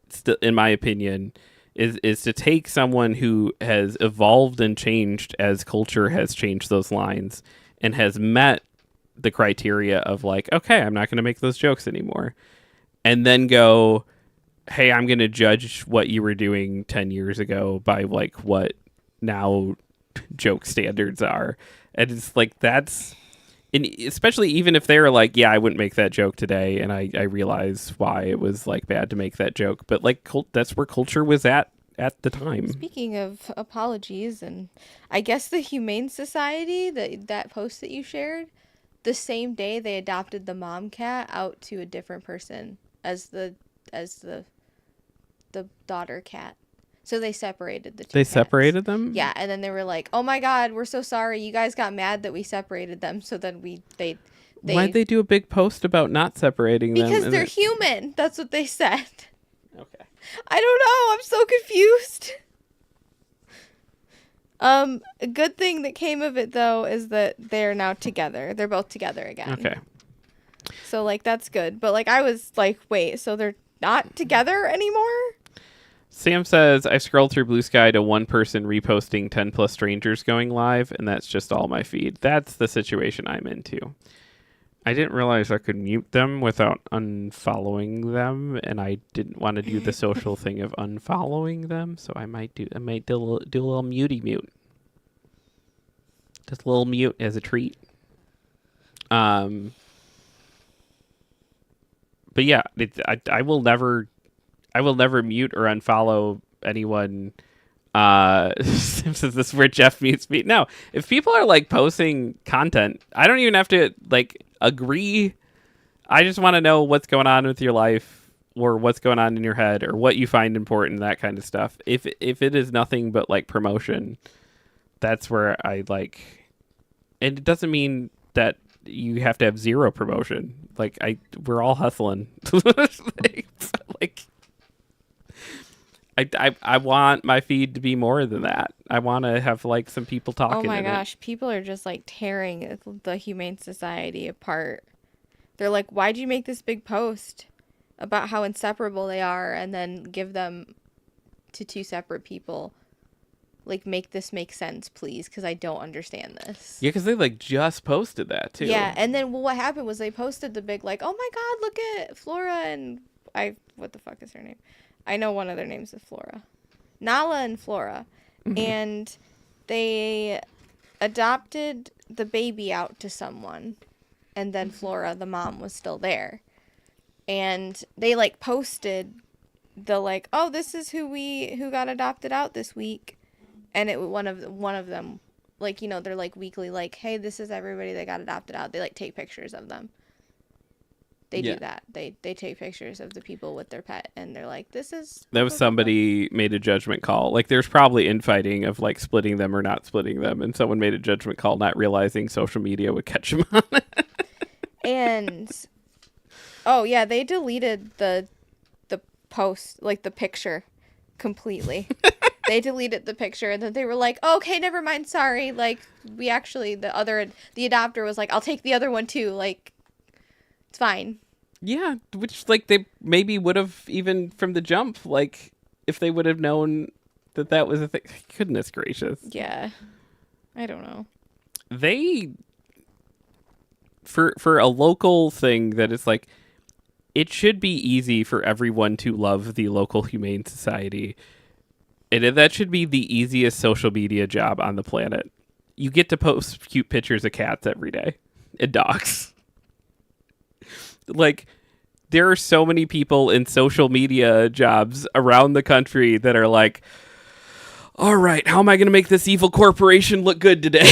still, in my opinion, is to take someone who has evolved and changed as culture has changed those lines and has met the criteria of like, okay, I'm not going to make those jokes anymore, and then go, hey, I'm going to judge what you were doing 10 years ago by like what now joke standards are. And it's like, that's, and especially even if they're like, yeah, I wouldn't make that joke today, and I realize why it was like bad to make that joke, but like that's where culture was at the time. Speaking of apologies, and I guess the Humane Society, that post that you shared, the same day they adopted the mom cat out to a different person as the daughter cat. So they separated the two. They cats. separated them? Yeah, and then they were like, "Oh my God, we're so sorry. You guys got mad that we separated them." So then they Why'd they do a big post about not separating them? Because they're human. That's what they said. Okay. I don't know. I'm so confused. A good thing that came of it though is that they're now together. They're both together again. Okay. So like that's good. But like I was like, wait, so they're not together anymore? Sam says, I scrolled through Blue Sky to one person reposting 10 plus strangers going live, and that's just all my feed. That's the situation I'm into. I didn't realize I could mute them without unfollowing them, and I didn't want to do the social thing of unfollowing them, so I might do a little muty mute. Just a little mute as a treat. But yeah, I will never mute or unfollow anyone. Since this is where Jeff mutes me. No, if people are like posting content, I don't even have to like agree. I just want to know what's going on with your life, or what's going on in your head, or what you find important, that kind of stuff. If it is nothing but like promotion, that's where I like. And it doesn't mean that you have to have zero promotion. Like we're all hustling. Like. I want my feed to be more than that. I want to have like some people talking. Oh my gosh, people are just like tearing the Humane Society apart. They're like, why'd you make this big post about how inseparable they are and then give them to two separate people? Like, make this make sense, please, because I don't understand this. Yeah, because they like just posted that too. Yeah, and then what happened was they posted the big like, oh my God, look at Flora and what the fuck is her name? I know one of their names is Flora. Nala and Flora. Mm-hmm. And they adopted the baby out to someone. And then Flora, the mom, was still there. And they like posted the like, oh, this is who got adopted out this week. And it one of them, like, you know, they're like weekly like, hey, this is everybody that got adopted out. They like take pictures of them. They do that. They take pictures of the people with their pet, and they're like, "This is." That was somebody made a judgment call. Like, there's probably infighting of like splitting them or not splitting them, and someone made a judgment call, not realizing social media would catch them on it. And oh yeah, they deleted the post, like the picture, completely. They deleted the picture, and then they were like, oh, "Okay, never mind, sorry." Like we actually, the adopter was like, "I'll take the other one too." Like. It's fine. Yeah, which like they maybe would have even from the jump, like if they would have known that was a thing. Goodness gracious. Yeah, I don't know. They for a local thing that is like, it should be easy for everyone to love the local Humane Society, and that should be the easiest social media job on the planet. You get to post cute pictures of cats every day and dogs. Like, there are so many people in social media jobs around the country that are like, all right, how am I going to make this evil corporation look good today?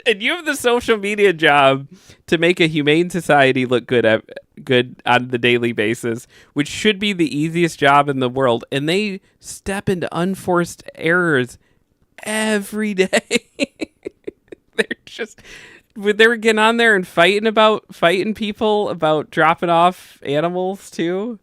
And you have the social media job to make a humane society look good on the daily basis, which should be the easiest job in the world. And they step into unforced errors every day. They're just... They were getting on there and fighting people about dropping off animals too.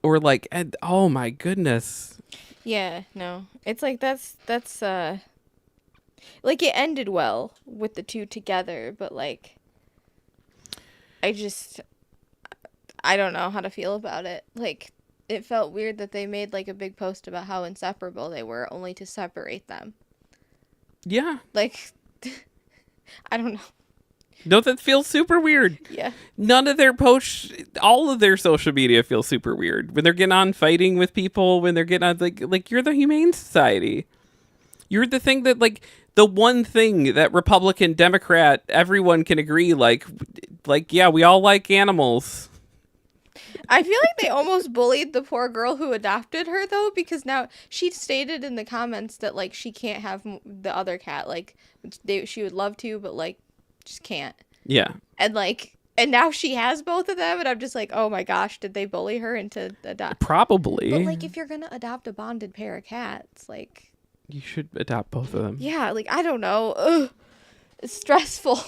Or like, and, oh my goodness. Yeah, no. It's like that's like it ended well with the two together, but like I don't know how to feel about it. Like it felt weird that they made like a big post about how inseparable they were only to separate them. Yeah. Like, I don't know. No, that feels super weird. Yeah. None of their posts, all of their social media feels super weird. When they're getting on fighting with people, when they're getting on, like you're the Humane Society. You're the thing that, like, the one thing that Republican, Democrat, everyone can agree, yeah, we all like animals. I feel like they almost bullied the poor girl who adopted her, though, because now she stated in the comments that, like, she can't have the other cat. Like, she would love to, but, like, just can't. Yeah. And, like, and now she has both of them, and I'm just like, oh my gosh, did they bully her into adopt? Probably. But, like, if you're gonna adopt a bonded pair of cats, like, you should adopt both of them. yeah, like, I don't know. Ugh, it's stressful.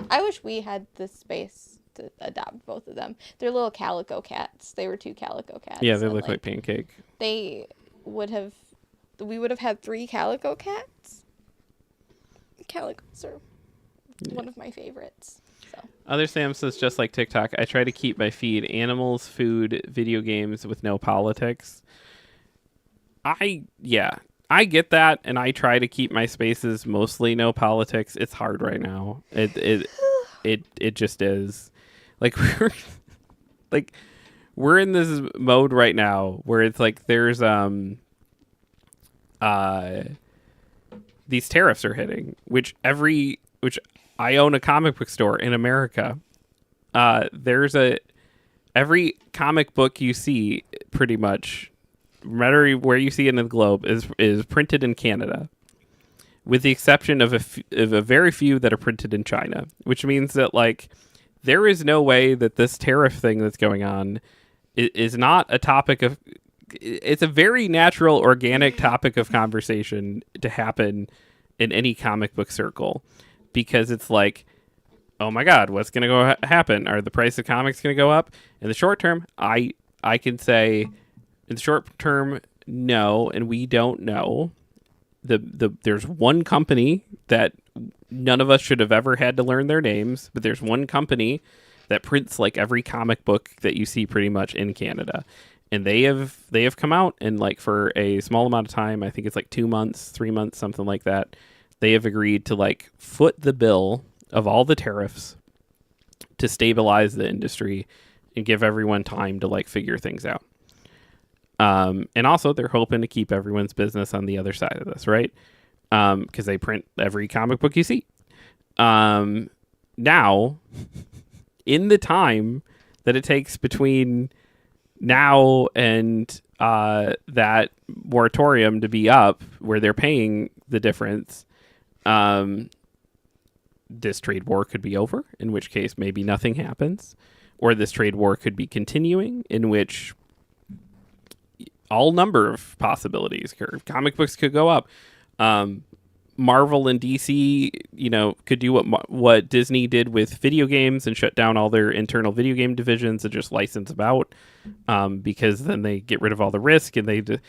I wish we had the space to adopt both of them. They're little calico cats. They were 2 calico cats. Yeah, they look like Pancake. We would have had 3 calico cats. Calicos are one of my favorites. So. Other Sam says, just like TikTok, I try to keep my feed animals, food, video games with no politics. I get that, and I try to keep my spaces mostly no politics. It's hard right now. It just is. Like we're in this mode right now where it's like there's these tariffs are hitting, which I own a comic book store in America. There's every comic book you see, pretty much, no matter where you see it in the globe, is printed in Canada, with the exception of a very few that are printed in China, which means that, like, there is no way that this tariff thing that's going on is not a topic of. It's a very natural, organic topic of conversation to happen in any comic book circle, because it's like, oh my God, what's going to happen? Are the price of comics going to go up? In the short term, I can say, in the short term, no, and we don't know. There's one company that none of us should have ever had to learn their names, but there's one company that prints like every comic book that you see pretty much in Canada. And they have come out, and like for a small amount of time, I think it's like 2 months, 3 months, something like that, they have agreed to like foot the bill of all the tariffs to stabilize the industry and give everyone time to like figure things out. And also they're hoping to keep everyone's business on the other side of this, right? Because they print every comic book you see. Now, in the time that it takes between now and that moratorium to be up, where they're paying the difference, this trade war could be over, in which case maybe nothing happens, or this trade war could be continuing, in which all number of possibilities. Comic books could go up. Marvel and DC, could do what Disney did with video games and shut down all their internal video game divisions and just license them out, because then they get rid of all the risk, and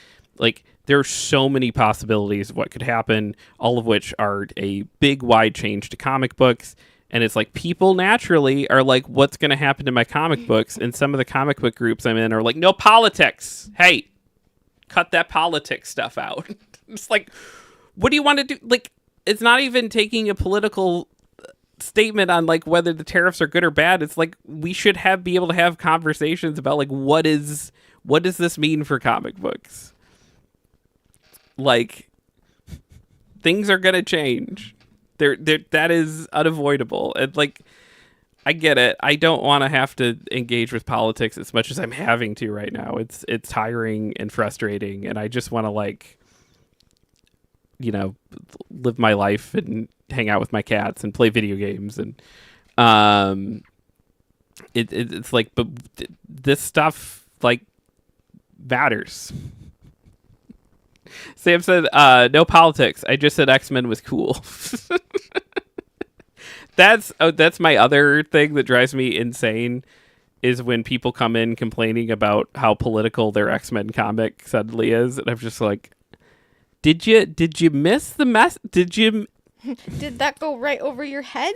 there's so many possibilities of what could happen, all of which are a big, wide change to comic books. And it's like people naturally are like, what's going to happen to my comic books? And some of the comic book groups I'm in are like, no politics. Hey, cut that politics stuff out. It's like, what do you want to do? Like, it's not even taking a political statement on like whether the tariffs are good or bad. It's like we should be able to have conversations about like what does this mean for comic books? Like, things are gonna change. That is unavoidable. And like, I get it. I don't want to have to engage with politics as much as I'm having to right now. It's tiring and frustrating, and I just want to like, live my life and hang out with my cats and play video games. And it's like, but this stuff like matters. Sam said, no politics. I just said X-Men was cool. That's my other thing that drives me insane, is when people come in complaining about how political their X-Men comic suddenly is. And I'm just like, did you miss the mess? Did Did that go right over your head?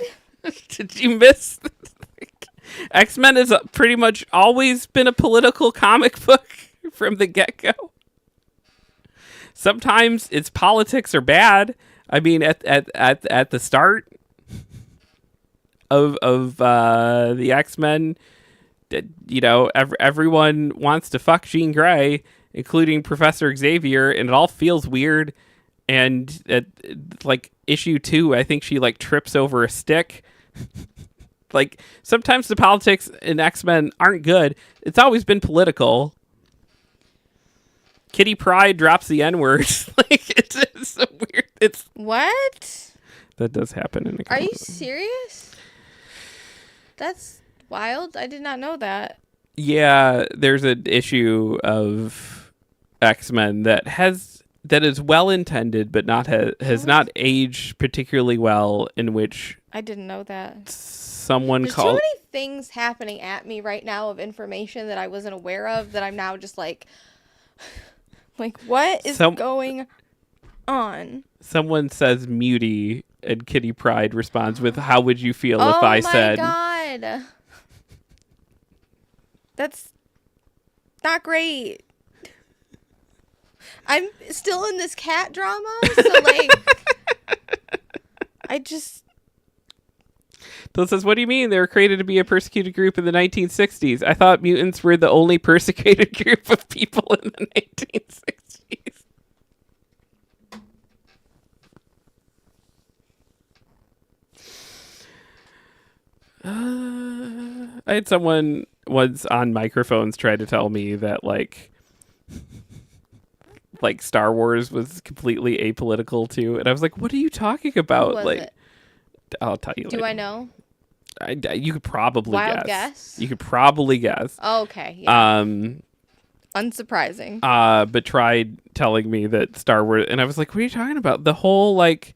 Did you miss? X-Men has pretty much always been a political comic book from the get-go. Sometimes its politics are bad. I mean, at the start of the X-Men, everyone wants to fuck Jean Grey, including Professor Xavier, and it all feels weird. And at like issue 2, I think she like trips over a stick. Like sometimes the politics in X-Men aren't good. It's always been political. Kitty Pryde drops the N-word. Like it's so weird. It's What? that does happen in a Are you serious? That's wild. I did not know that. Yeah, there's an issue of X-Men that is well intended but has not aged particularly well, in which I didn't know that. someone There's too called many things happening at me right now of information that I wasn't aware of that I'm now just like what is going on? someone says mutie, and Kitty Pryde responds with, "How would you feel if I said?" Oh my god. That's not great. I'm still in this cat drama, so like I just Bill says, "What do you mean? They were created to be a persecuted group in the 1960s. I thought mutants were the only persecuted group of people in the 1960s." I had someone once on microphones try to tell me that like Star Wars was completely apolitical too, and I was like, "What are you talking about?" who was Like, it? I'll tell you. Do later. I know? You could probably Wild guess. guess? You could probably guess. Oh, okay. Yeah. Um, Unsurprising. but tried telling me that Star Wars, and I was like, "What are you talking about? The whole like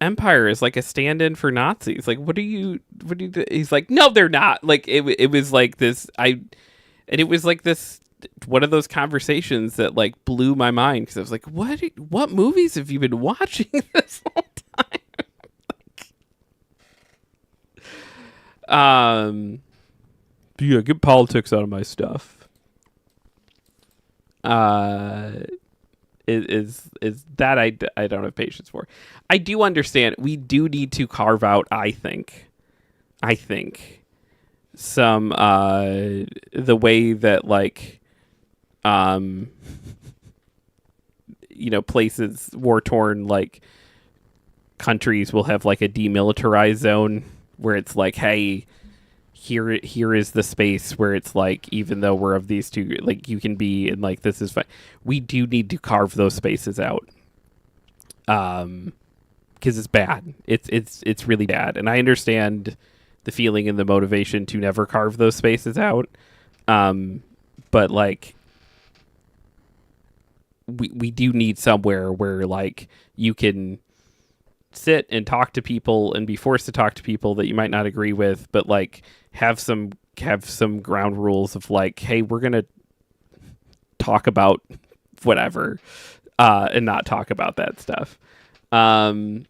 Empire is like a stand-in for Nazis. Like, what do you do?" He's like, "No, they're not." Like, it was like this. And it was like this one of those conversations that like blew my mind, because I was like, "What movies have you been watching this whole time?" Yeah, get politics out of my stuff. Is that I don't have patience for. I do understand we do need to carve out, I think some the way that like places, war torn like countries will have like a demilitarized zone where it's like, hey, here is the space where it's like, even though we're of these two, like you can be, and like this is fine. We do need to carve those spaces out, because it's bad. It's really bad, and I understand the feeling and the motivation to never carve those spaces out, but like we do need somewhere where like you can sit and talk to people and be forced to talk to people that you might not agree with, but like have some ground rules of like, hey, we're gonna talk about whatever, and not talk about that stuff. Pumped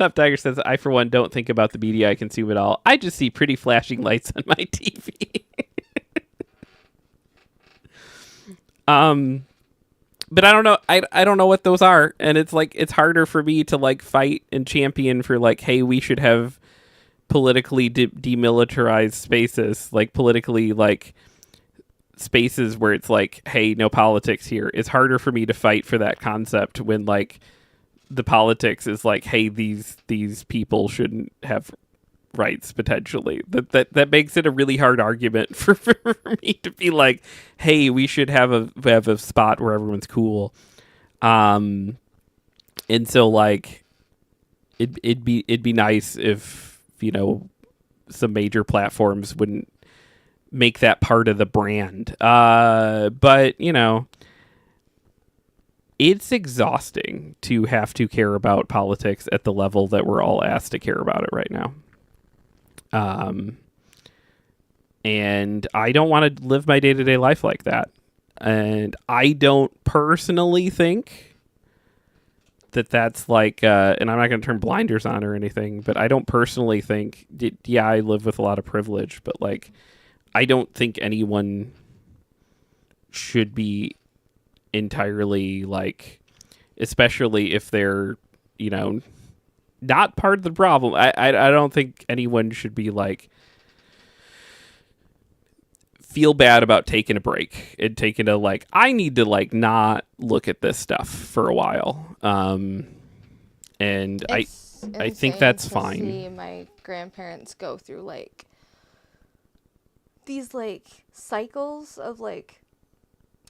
Up Tiger says, "I for one don't think about the media I consume at all. I just see pretty flashing lights on my TV." But I don't know. I don't know what those are, and it's like it's harder for me to like fight and champion for like, hey, we should have politically demilitarized spaces, like politically like spaces where it's like, hey, no politics here. It's harder for me to fight for that concept when like the politics is like, hey, these people shouldn't have rights potentially. That makes it a really hard argument for me to be like, hey, we should have a spot where everyone's cool. And so like it'd be nice if some major platforms wouldn't make that part of the brand. But it's exhausting to have to care about politics at the level that we're all asked to care about it right now. And I don't want to live my day-to-day life like that. And I don't personally think that that's like, and I'm not going to turn blinders on or anything, but I don't personally think, yeah, I live with a lot of privilege, but like, I don't think anyone should be entirely like, especially if they're, you know, not part of the problem. I don't think anyone should be like feel bad about taking a break and taking a like, I need to like not look at this stuff for a while. And It's I think insane that's to fine. see my grandparents go through like these like cycles of like,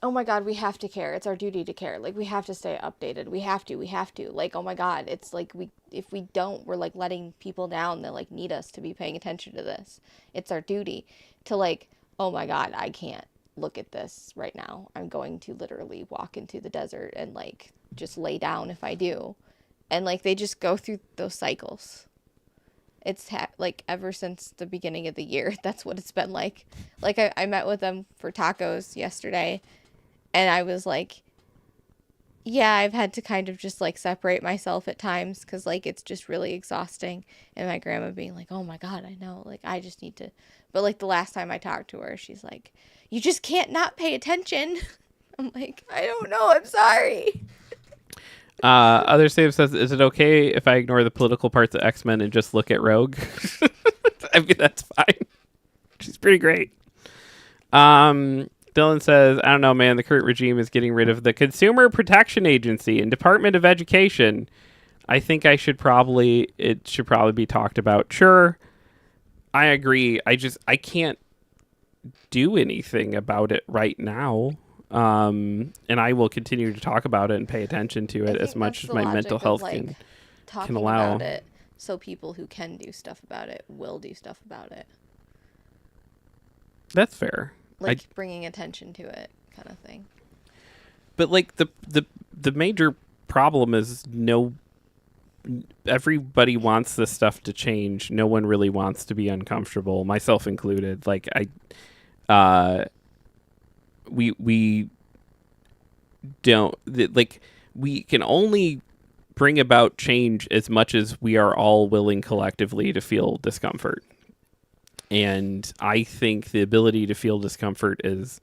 oh my god, we have to care. It's our duty to care. Like we have to stay updated. We have to. Like, oh my god, it's like if we don't, we're like letting people down that like need us to be paying attention to this. It's our duty to like, oh my god, I can't look at this right now. I'm going to literally walk into the desert and like just lay down if I do. And like they just go through those cycles. It's like ever since the beginning of the year, that's what it's been like. Like I met with them for tacos yesterday, and I was like, yeah, I've had to kind of just like separate myself at times because like it's just really exhausting. And my grandma being like, oh my God, I know. Like I just need to. But like the last time I talked to her, she's like, you just can't not pay attention. I'm like, I don't know. I'm sorry. Other Save says, is it okay if I ignore the political parts of X-Men and just look at Rogue? I mean, that's fine. She's pretty great. Dylan says, I don't know, man. The current regime is getting rid of the Consumer Protection Agency and Department of Education. I think it should probably be talked about. Sure. I agree. I can't do anything about it right now. And I will continue to talk about it and pay attention to it as much as my mental health like, can allow. About it, so people who can do stuff about it will do stuff about it. That's fair. Like bringing attention to it, kind of thing. But like the major problem is everybody wants this stuff to change. No one really wants to be uncomfortable, myself included. Like we don't like we can only bring about change as much as we are all willing collectively to feel discomfort. And I think the ability to feel discomfort is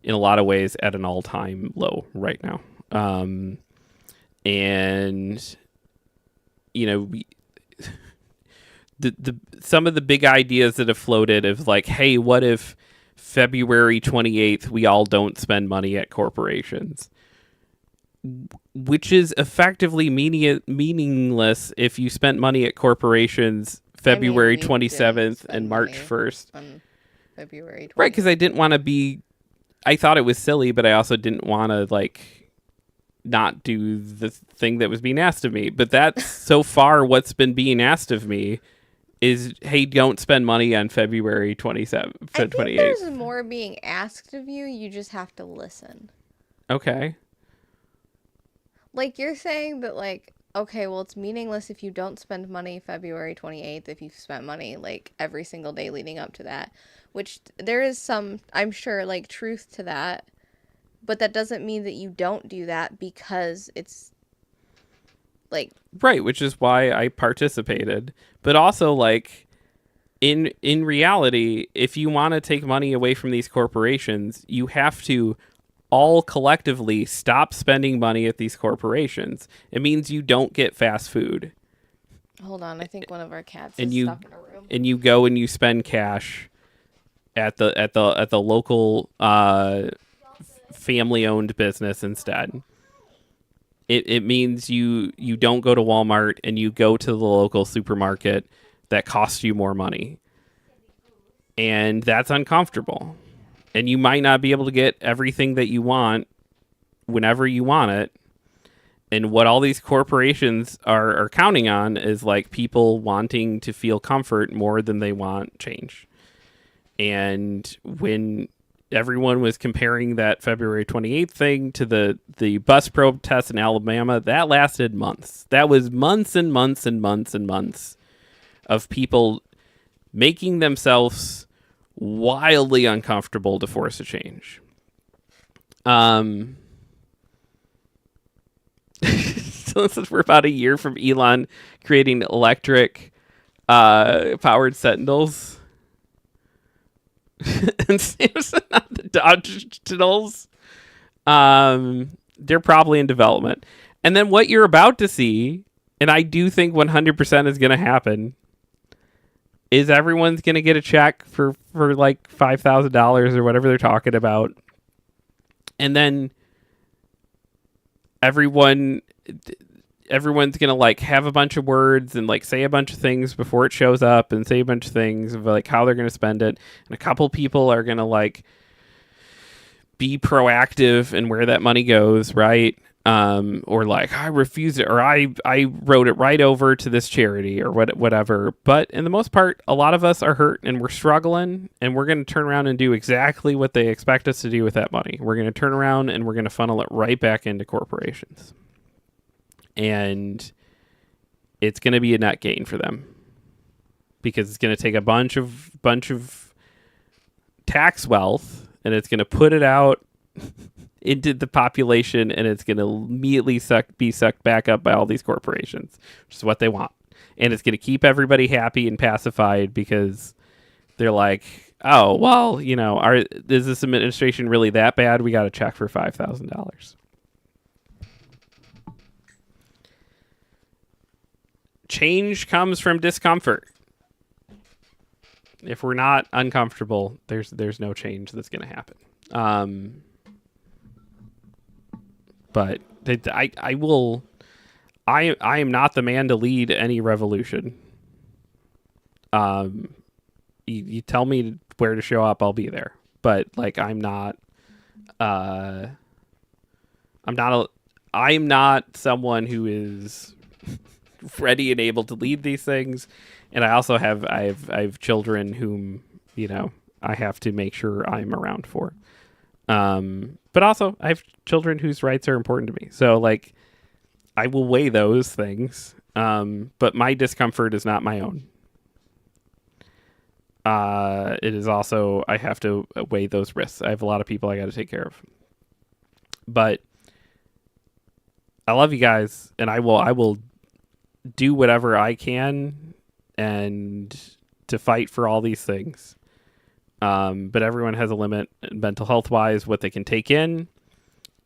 in a lot of ways at an all-time low right now. And you know, the some of the big ideas that have floated of like, hey, what if February 28th, we all don't spend money at corporations, which is effectively meaningless if you spent money at corporations February 27th and March 1st. On February 20th. Right, because I thought it was silly, but I also didn't want to like not do the thing that was being asked of me. But that's so far what's been being asked of me. Is, hey, don't spend money on February 27th, 28th. I think there's more being asked of you. You just have to listen. Okay. Like, you're saying that, like, okay, well, it's meaningless if you don't spend money February 28th if you've spent money, like, every single day leading up to that. Which, there is some, I'm sure, like, truth to that. But that doesn't mean that you don't do that because it's like, right, which is why I participated. But also, like, in reality, if you want to take money away from these corporations, you have to all collectively stop spending money at these corporations. It means you don't get fast food. Hold on, I think one of our cats is stuck in a room. And you go and you spend cash at the local family-owned business instead. It means you don't go to Walmart and you go to the local supermarket that costs you more money. And that's uncomfortable. And you might not be able to get everything that you want whenever you want it. And what all these corporations are counting on is like people wanting to feel comfort more than they want change. And when everyone was comparing that February 28th thing to the bus protest in Alabama, that lasted months. That was months and months and months and months of people making themselves wildly uncomfortable to force a change. So this is, we're about a year from Elon creating electric powered Sentinels. And Samson on the Dodge Tunnels. They're probably in development. And then what you're about to see, and I do think 100% is going to happen, is everyone's going to get a check for like $5,000 or whatever they're talking about. And then everyone's going to like have a bunch of words and like say a bunch of things before it shows up and say a bunch of things of like how they're going to spend it. And a couple people are going to like be proactive in where that money goes, right? Or like I refuse it, or I wrote it right over to this charity or whatever. But in the most part, a lot of us are hurt and we're struggling, and we're going to turn around and do exactly what they expect us to do with that money. We're going to turn around and we're going to funnel it right back into corporations, and it's going to be a net gain for them because it's going to take a bunch of tax wealth and it's going to put it out into the population, and it's going to immediately be sucked back up by all these corporations, which is what they want. And it's going to keep everybody happy and pacified because they're like, oh, well, you know, is this administration really that bad? We got a check for $5,000. Change comes from discomfort. If we're not uncomfortable, there's no change that's going to happen. But I am not the man to lead any revolution. You tell me where to show up, I'll be there. But like I'm not someone who is ready and able to lead these things. And I also have children whom, you know, I have to make sure I'm around for. But also I have children whose rights are important to me. So like I will weigh those things. But my discomfort is not my own. It is also, I have to weigh those risks. I have a lot of people I got to take care of. But I love you guys, and I will do whatever I can and to fight for all these things. But everyone has a limit mental health wise, what they can take in.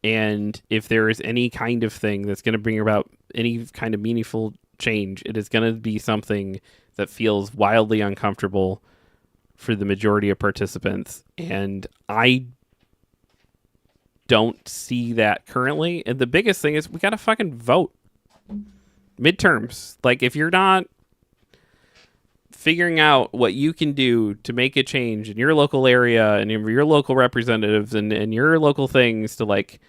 And if there is any kind of thing that's going to bring about any kind of meaningful change, it is going to be something that feels wildly uncomfortable for the majority of participants. And I don't see that currently. And the biggest thing is we got to fucking vote. Midterms. Like if you're not figuring out what you can do to make a change in your local area and in your local representatives and your local things to like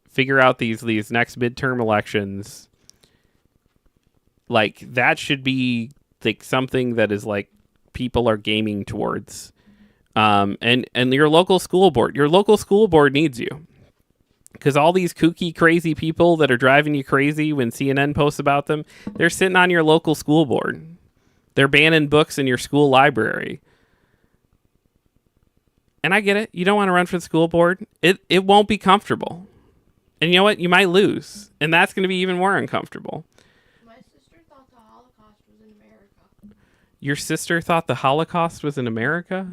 figure out these next midterm elections, like that should be like something that is like people are gaming towards. And your local school board needs you. Because all these kooky, crazy people that are driving you crazy when CNN posts about them, they're sitting on your local school board. They're banning books in your school library. And I get it. You don't want to run for the school board. It won't be comfortable. And you know what? You might lose. And that's going to be even more uncomfortable. My sister thought the Holocaust was in America. Your sister thought the Holocaust was in America?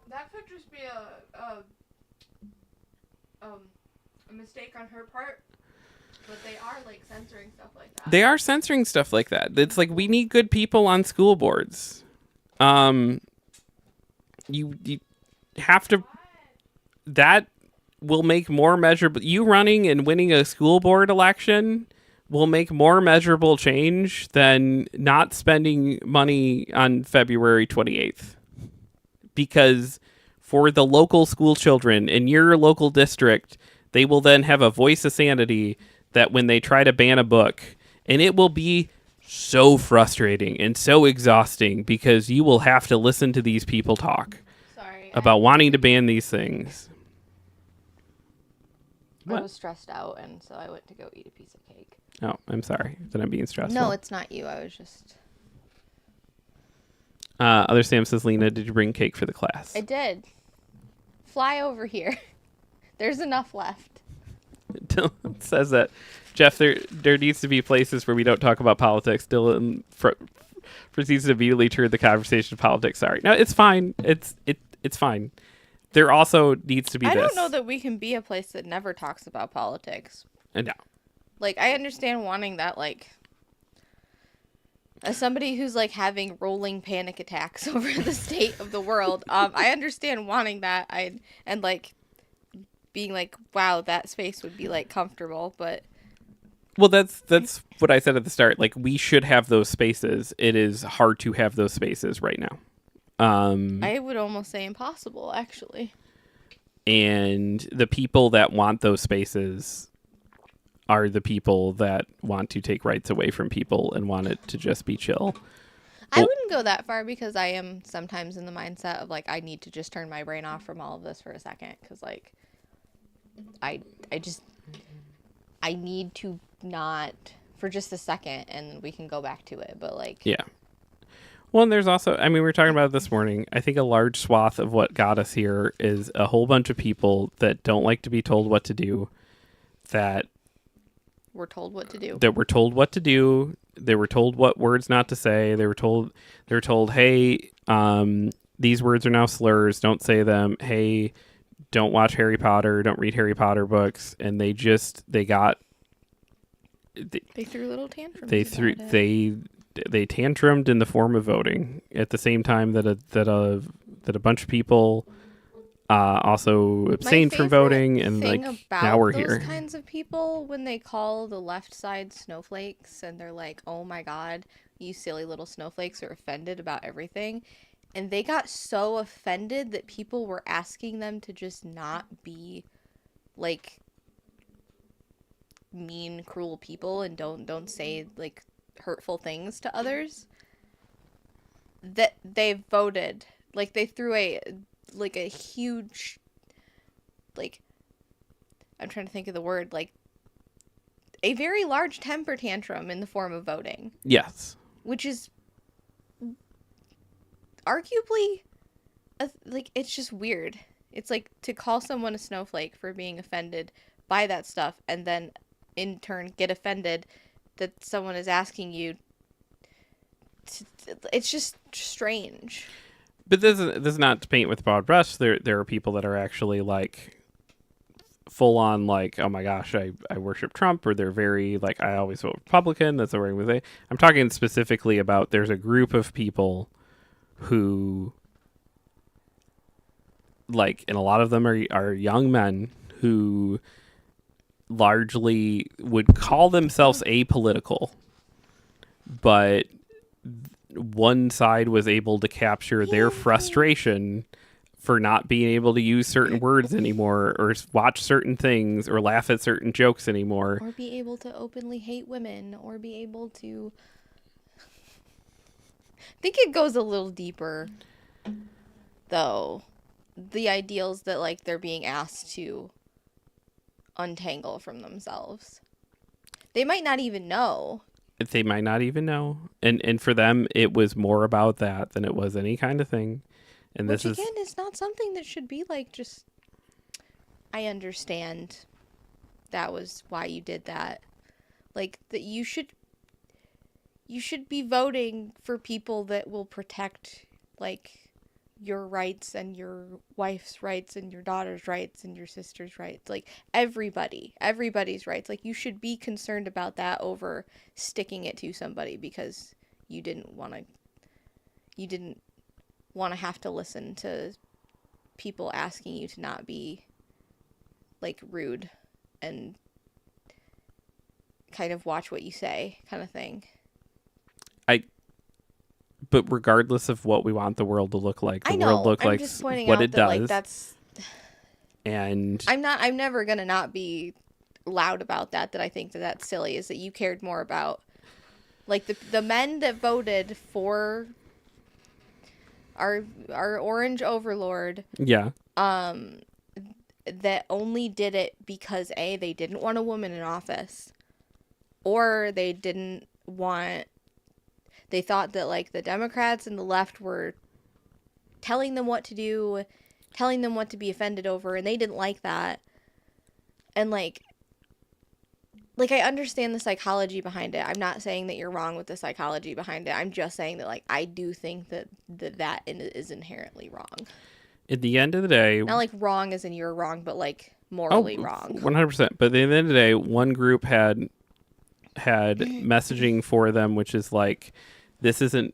That could just be a mistake on her part. But they are like censoring stuff like that. They are censoring stuff like that. It's like we need good people on school boards. You have to. That will make more measurable. You running and winning a school board election will make more measurable change than not spending money on February 28th. Because for the local school children in your local district, they will then have a voice of sanity that when they try to ban a book, and it will be so frustrating and so exhausting because you will have to listen to these people talk about wanting to ban these things. I was stressed out, and so I went to go eat a piece of cake. Oh, I'm sorry that I'm being stressful. No, it's not you. I was just... Other Sam says, Lena, did you bring cake for the class? I did. Fly over here. There's enough left. Dylan says that, Jeff, there needs to be places where we don't talk about politics. Dylan proceeds to immediately turn the conversation to politics. Sorry. No, it's fine. It's fine. there also needs to be I this. don't know that we can be a place that never talks about politics. No. Like, I understand wanting that, like, as somebody who's like having rolling panic attacks over the state of the world, I understand wanting that. And like being like, wow, that space would be like comfortable, but Well, that's what I said at the start. Like, we should have those spaces. It is hard to have those spaces right now. I would almost say impossible, actually. And the people that want those spaces are the people that want to take rights away from people and want it to just be chill. I wouldn't go that far because I am sometimes in the mindset of like I need to just turn my brain off from all of this for a second because like I just I need to not for just a second and we can go back to it, but like Yeah. Well, and there's also, I mean, we were talking about it this morning. I think a large swath of what got us here is a whole bunch of people that don't like to be told what to do, that we're told what to do. That were told what to do. They were told what words not to say. They were told, hey, these words are now slurs. Don't say them. Hey, don't watch Harry Potter. Don't read Harry Potter books. And they got. They threw little tantrums. They tantrumed in the form of voting at the same time that a bunch of people also abstained from voting, and like now we're here. Those kinds of people, when they call the left side snowflakes and they're like, "Oh my God, you silly little snowflakes are offended about everything," and they got so offended that people were asking them to just not be like mean, cruel people and don't say like hurtful things to others, that they voted like they threw a huge, like, I'm trying to think of the word, like a very large temper tantrum in the form of voting. Yes. Which is arguably like it's just weird. It's like to call someone a snowflake for being offended by that stuff and then in turn get offended that someone is asking you to, it's just strange. But this is not to paint with broad brush. There are people that are actually like full on like, oh my gosh, I worship Trump, or they're very like, I always vote Republican. That's what I'm going to say. I'm talking specifically about there's a group of people who like, and a lot of them are young men who largely would call themselves apolitical, but one side was able to capture their frustration for not being able to use certain words anymore, or watch certain things, or laugh at certain jokes anymore, or be able to openly hate women, or be able to I think it goes a little deeper though, the ideals that like they're being asked to untangle from themselves. They might not even know. And for them it was more about that than it was any kind of thing. And which again is not something that should be like just, I understand that was why you did that. Like that you should be voting for people that will protect like your rights and your wife's rights and your daughter's rights and your sister's rights, like everybody's rights. Like you should be concerned about that over sticking it to somebody because you didn't want to have to listen to people asking you to not be like rude and kind of watch what you say kind of thing. But regardless of what we want the world to look like, the world look like what it does. Like, that's, and I'm never gonna not be loud about that. I think that's silly. Is that you cared more about like the men that voted for our orange overlord. Yeah. That only did it because A, they didn't want a woman in office, or they thought that like the Democrats and the left were telling them what to do, telling them what to be offended over, and they didn't like that. And like I understand the psychology behind it. I'm not saying that you're wrong with the psychology behind it. I'm just saying that like I do think that is inherently wrong. At the end of the day, Not like wrong as in you're wrong, but like oh, morally wrong. 100%. But at the end of the day, one group had messaging for them, which is like, this isn't,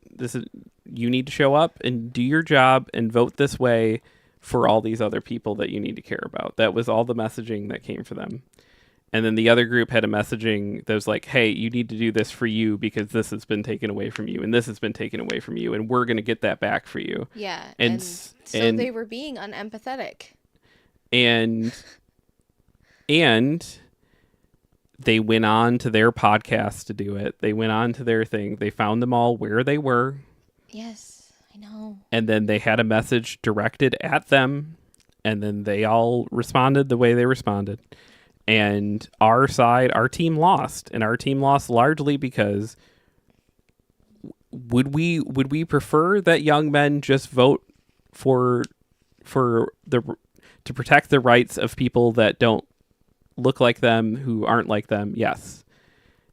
you need to show up and do your job and vote this way for all these other people that you need to care about. That was all the messaging that came for them. And then the other group had a messaging that was like, hey, you need to do this for you because this has been taken away from you and this has been taken away from you and we're going to get that back for you. Yeah. And so they were being unempathetic. And they went on to their podcast to do it. They went on to their thing. They found them all where they were. Yes, I know. And then they had a message directed at them. And then they all responded the way they responded. And our team lost. And our team lost largely because would we prefer that young men just vote to protect the rights of people that don't look like them, who aren't like them? Yes.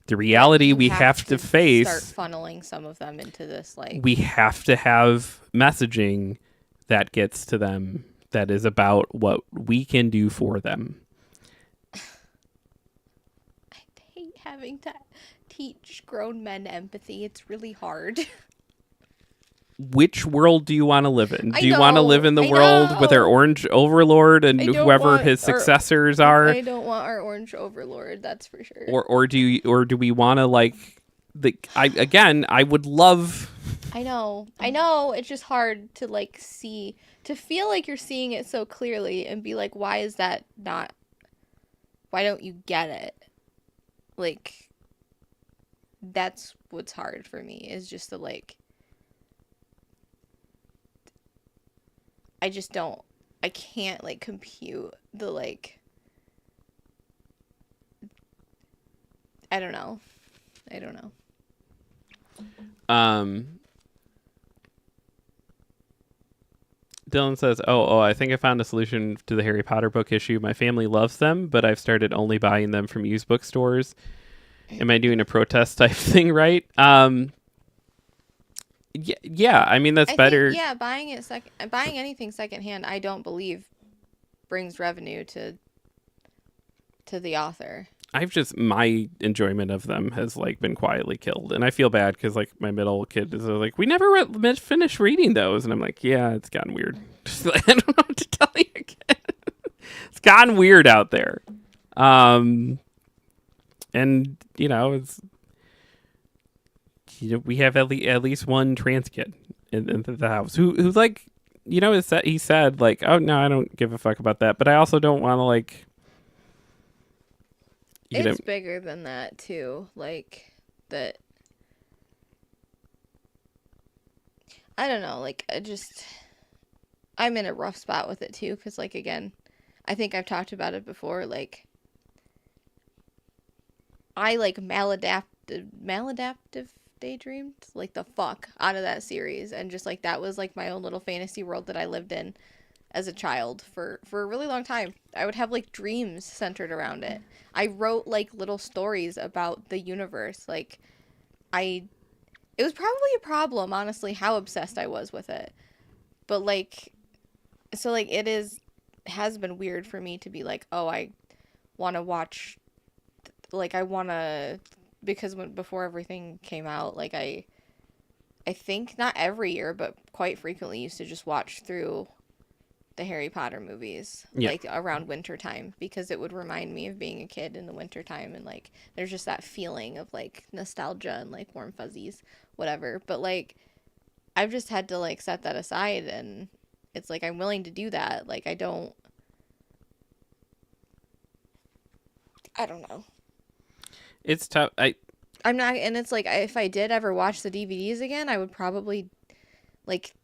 The reality we have to face, start funneling some of them into this, like, we have to have messaging that gets to them, that is about what we can do for them. I hate having to teach grown men empathy. It's really hard. Which world do you want to live in? Do you want to live in the world with our orange overlord and whoever his successors are? I don't want our orange overlord, that's for sure. Or do we want to, like, I would love. I know. It's just hard to, like, see, to feel like you're seeing it so clearly and be like, why is that not? Why don't you get it? Like, that's what's hard for me, is just to, like, I can't, like, compute the, like, I don't know. Dylan says, oh, I think I found a solution to the Harry Potter book issue. My family loves them, but I've started only buying them from used bookstores. Am I doing a protest type thing right? Yeah, I mean, that's better. Buying anything secondhand, I don't believe brings revenue to the author. My enjoyment of them has, like, been quietly killed, and I feel bad because, like, my middle kid is like, we never finished reading those, and I'm like, yeah, it's gotten weird. I don't know what to tell you again. It's gotten weird out there, and we have at least one trans kid in the house who's like, he said, like, oh no, I don't give a fuck about that, but I also don't want to, like. It's bigger than that too, like, that. I don't know, like, I'm in a rough spot with it too, because, like, again, I think I've talked about it before, like, I, like, maladaptive daydreamed, like, the fuck out of that series, and just, like, that was, like, my own little fantasy world that I lived in as a child for a really long time. I would have, like, dreams centered around it. I wrote, like, little stories about the universe. Like, it was probably a problem, honestly, how obsessed I was with it. But, like, so, like, has been weird for me to be like, oh, I want to watch, like, because before everything came out, like, I think not every year, but quite frequently used to just watch through the Harry Potter movies, like, around winter time, because it would remind me of being a kid in the winter time, and, like, there's just that feeling of, like, nostalgia and, like, warm fuzzies, whatever. But, like, I've just had to, like, set that aside, and it's like, I'm willing to do that. Like, I don't know. It's tough. I'm not, and it's like, if I did ever watch the DVDs again, I would probably, like,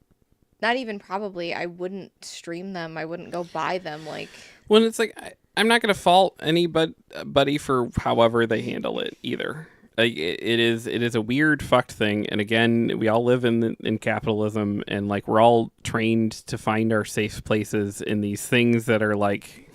not even probably, I wouldn't stream them. I wouldn't go buy them. Like, when it's like, I'm not going to fault anybody for however they handle it either. Like, it is a weird fucked thing. And again, we all live in capitalism, and, like, we're all trained to find our safe places in these things that are like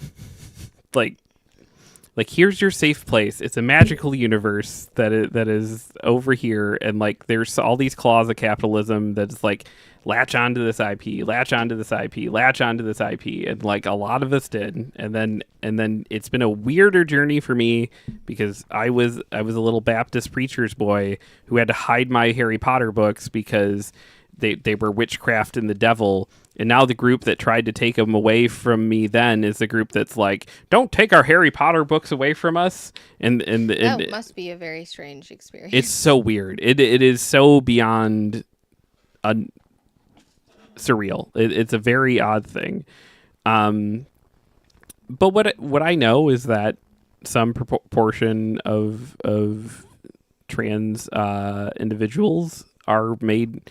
here's your safe place. It's a magical universe that is over here, and, like, there's all these claws of capitalism that's like, latch onto this IP, latch onto this IP, latch onto this IP, and like a lot of us did. And then it's been a weirder journey for me because I was a little Baptist preacher's boy who had to hide my Harry Potter books because they were witchcraft and the devil. And now the group that tried to take them away from me then is the group that's like, don't take our Harry Potter books away from us. And That must be a very strange experience. it's so weird. It is so beyond surreal. It's a very odd thing. But what I know is that some proportion of trans individuals are made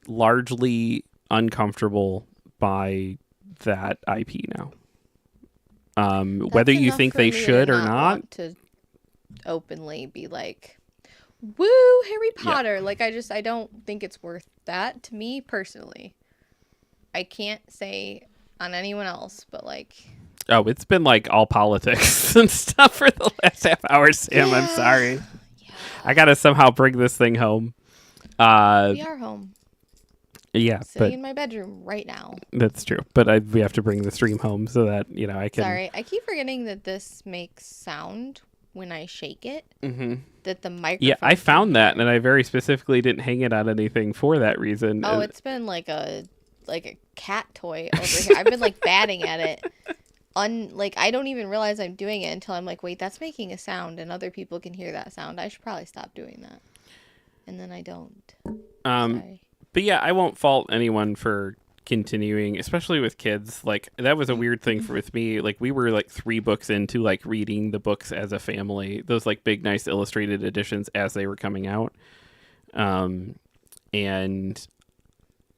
largely uncomfortable by that IP now. Whether you think they should or not, to openly be like, woo, Harry Potter. Like, I don't think it's worth that to me personally. I can't say on anyone else, but like, oh, it's been like all politics and stuff for the last half hour, Sam. yeah, I'm sorry. yeah. I gotta somehow bring this thing home. We are home. Yeah, Sitting in my bedroom right now. That's true. But we have to bring the stream home so that I can. Sorry, I keep forgetting that this makes sound when I shake it. Mm-hmm. That the microphone. Yeah, I found that, and I very specifically didn't hang it on anything for that reason. Oh, it's been like a cat toy over here. I've been like batting at it. Like I don't even realize I'm doing it until I'm like, wait, that's making a sound, and other people can hear that sound. I should probably stop doing that. And then I don't. Sorry. But yeah, I won't fault anyone for continuing, especially with kids. Like that was a weird thing with me. Like we were like 3 books into like reading the books as a family. Those like big, nice illustrated editions as they were coming out. And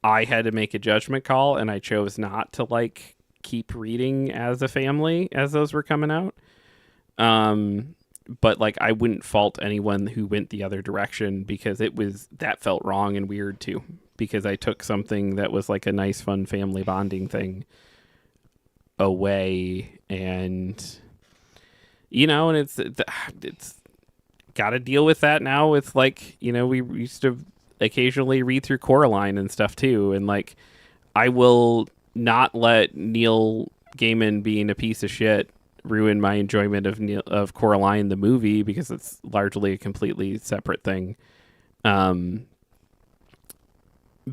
I had to make a judgment call, and I chose not to like keep reading as a family as those were coming out. But like I wouldn't fault anyone who went the other direction because that felt wrong and weird too. Because I took something that was like a nice, fun family bonding thing away, and and it's got to deal with that now. It's like we used to occasionally read through Coraline and stuff too, and like I will not let Neil Gaiman being a piece of shit ruin my enjoyment of Coraline the movie because it's largely a completely separate thing.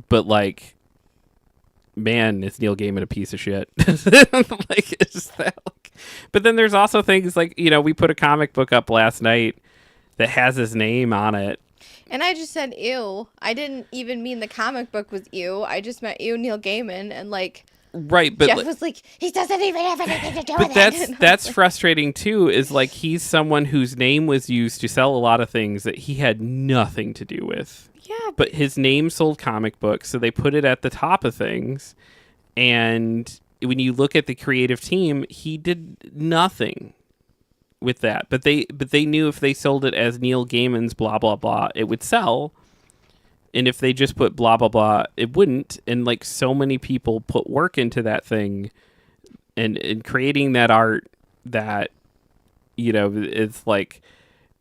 But like, man, is Neil Gaiman a piece of shit? Like, it's just that. Like, but then there's also things like we put a comic book up last night that has his name on it, and I just said ew. I didn't even mean the comic book was ew. I just meant ew, Neil Gaiman, and like. Right, but Jeff was like, he doesn't even have anything to do with it. But that's frustrating too. Is like he's someone whose name was used to sell a lot of things that he had nothing to do with. Yeah, but his name sold comic books, so they put it at the top of things. And when you look at the creative team, he did nothing with that. But they knew if they sold it as Neil Gaiman's blah blah blah, it would sell. And if they just put blah, blah, blah, it wouldn't. And like so many people put work into that thing and creating that art that, it's like,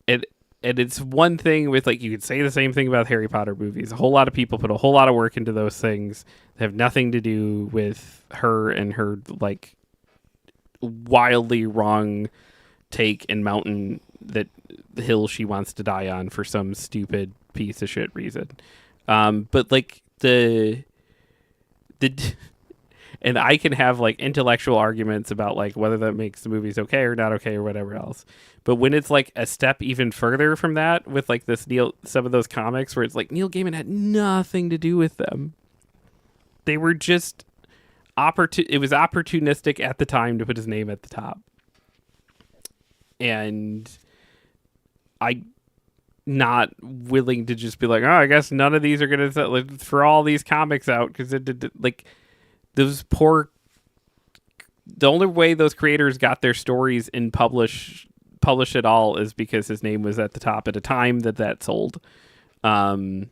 and it's one thing with like, you could say the same thing about Harry Potter movies. A whole lot of people put a whole lot of work into those things that have nothing to do with her and her like wildly wrong take and mountain that the hill she wants to die on for some stupid piece of shit reason. But like the and I can have like intellectual arguments about like whether that makes the movies okay or not okay or whatever else. But when it's like a step even further from that with like some of those comics where it's like Neil Gaiman had nothing to do with them. They were just it was opportunistic at the time to put his name at the top. And I not willing to just be like, oh, I guess none of these are going to like, throw all these comics out because it did like those poor. The only way those creators got their stories and publish at all is because his name was at the top at a time that sold. And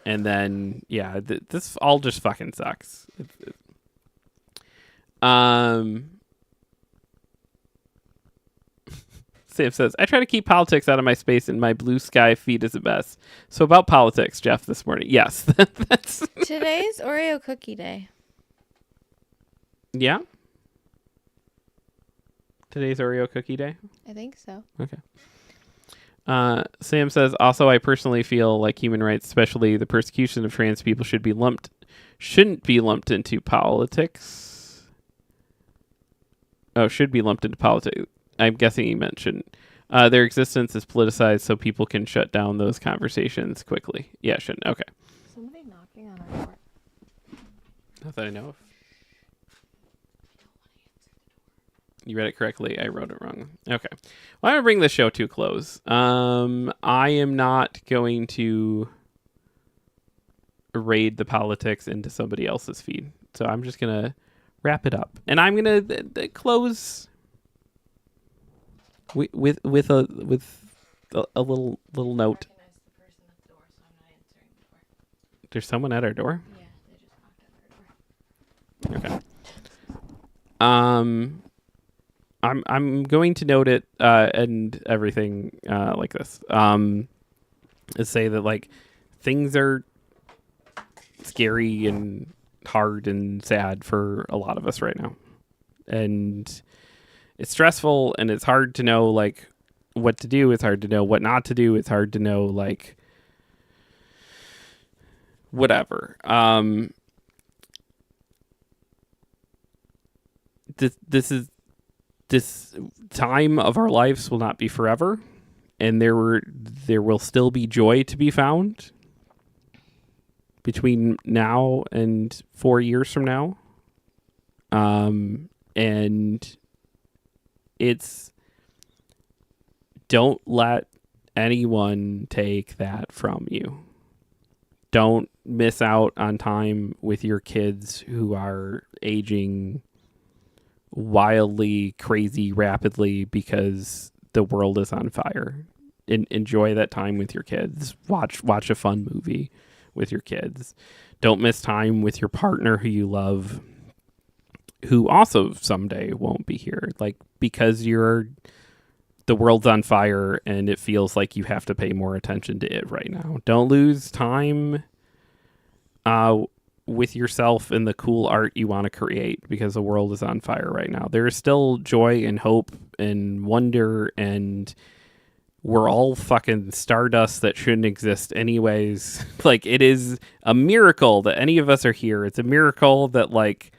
then this all just fucking sucks. Sam says, I try to keep politics out of my space and my blue sky feed is the best. So about politics, Jeff, this morning. Yes. That's Today's Oreo cookie day. Yeah? Today's Oreo cookie day? I think so. Okay. Sam says, also, I personally feel like human rights, especially the persecution of trans people, shouldn't be lumped into politics. Oh, should be lumped into politics. I'm guessing he mentioned their existence is politicized so people can shut down those conversations quickly. Yeah, shouldn't. Okay. Somebody knocking on our door. Not that I know of. You read it correctly. I wrote it wrong. Okay. Well, I'm going to bring the show to a close. I am not going to raid the politics into somebody else's feed. So I'm just going to wrap it up. And I'm going to close with a little note. There's someone at our door? Yeah, they just knocked on our door. Okay. I'm going to note it and everything like this. Say that like things are scary and hard and sad for a lot of us right now, and it's stressful and it's hard to know like what to do. It's hard to know what not to do. It's hard to know like whatever. This time of our lives will not be forever, and there will still be joy to be found between now and 4 years from now. And it's, don't let anyone take that from you. Don't miss out on time with your kids who are aging wildly, crazy, rapidly because the world is on fire. Enjoy that time with your kids. Watch a fun movie with your kids. Don't miss time with your partner who you love, who also someday won't be here. Like, because the world's on fire and it feels like you have to pay more attention to it right now. Don't lose time with yourself and the cool art you want to create, because the world is on fire right now. There is still joy and hope and wonder, and we're all fucking stardust that shouldn't exist anyways. Like, it is a miracle that any of us are here. It's a miracle that like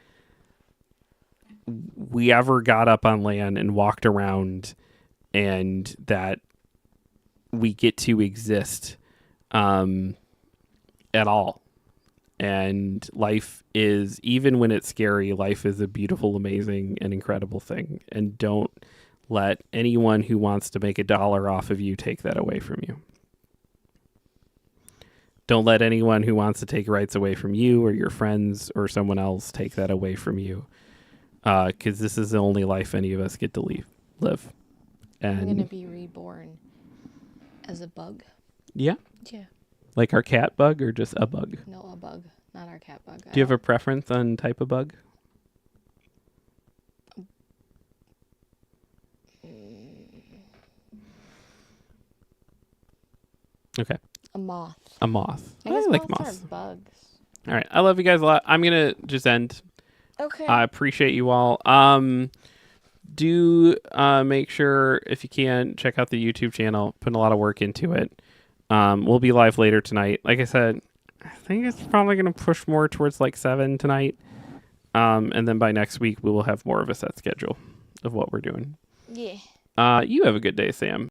we ever got up on land and walked around, and that we get to exist at all. And life is, even when it's scary, life is a beautiful, amazing, and incredible thing. And don't let anyone who wants to make $1 off of you take that away from you. Don't let anyone who wants to take rights away from you or your friends or someone else take that away from you. Because this is the only life any of us get to live. And I'm going to be reborn as a bug. Yeah? Yeah. Like our cat bug, or just a bug? No, a bug. Not our cat bug. Do you have a preference on type of bug? Okay. A moth. A moth. I guess like moths moths. are bugs. All right. I love you guys a lot. I'm going to just end. Okay. I appreciate you all. Do make sure, if you can, check out the YouTube channel. Putting a lot of work into it. We'll be live later tonight. Like I said, I think it's probably going to push more towards like 7 tonight. And then by next week, we will have more of a set schedule of what we're doing. Yeah. You have a good day, Sam.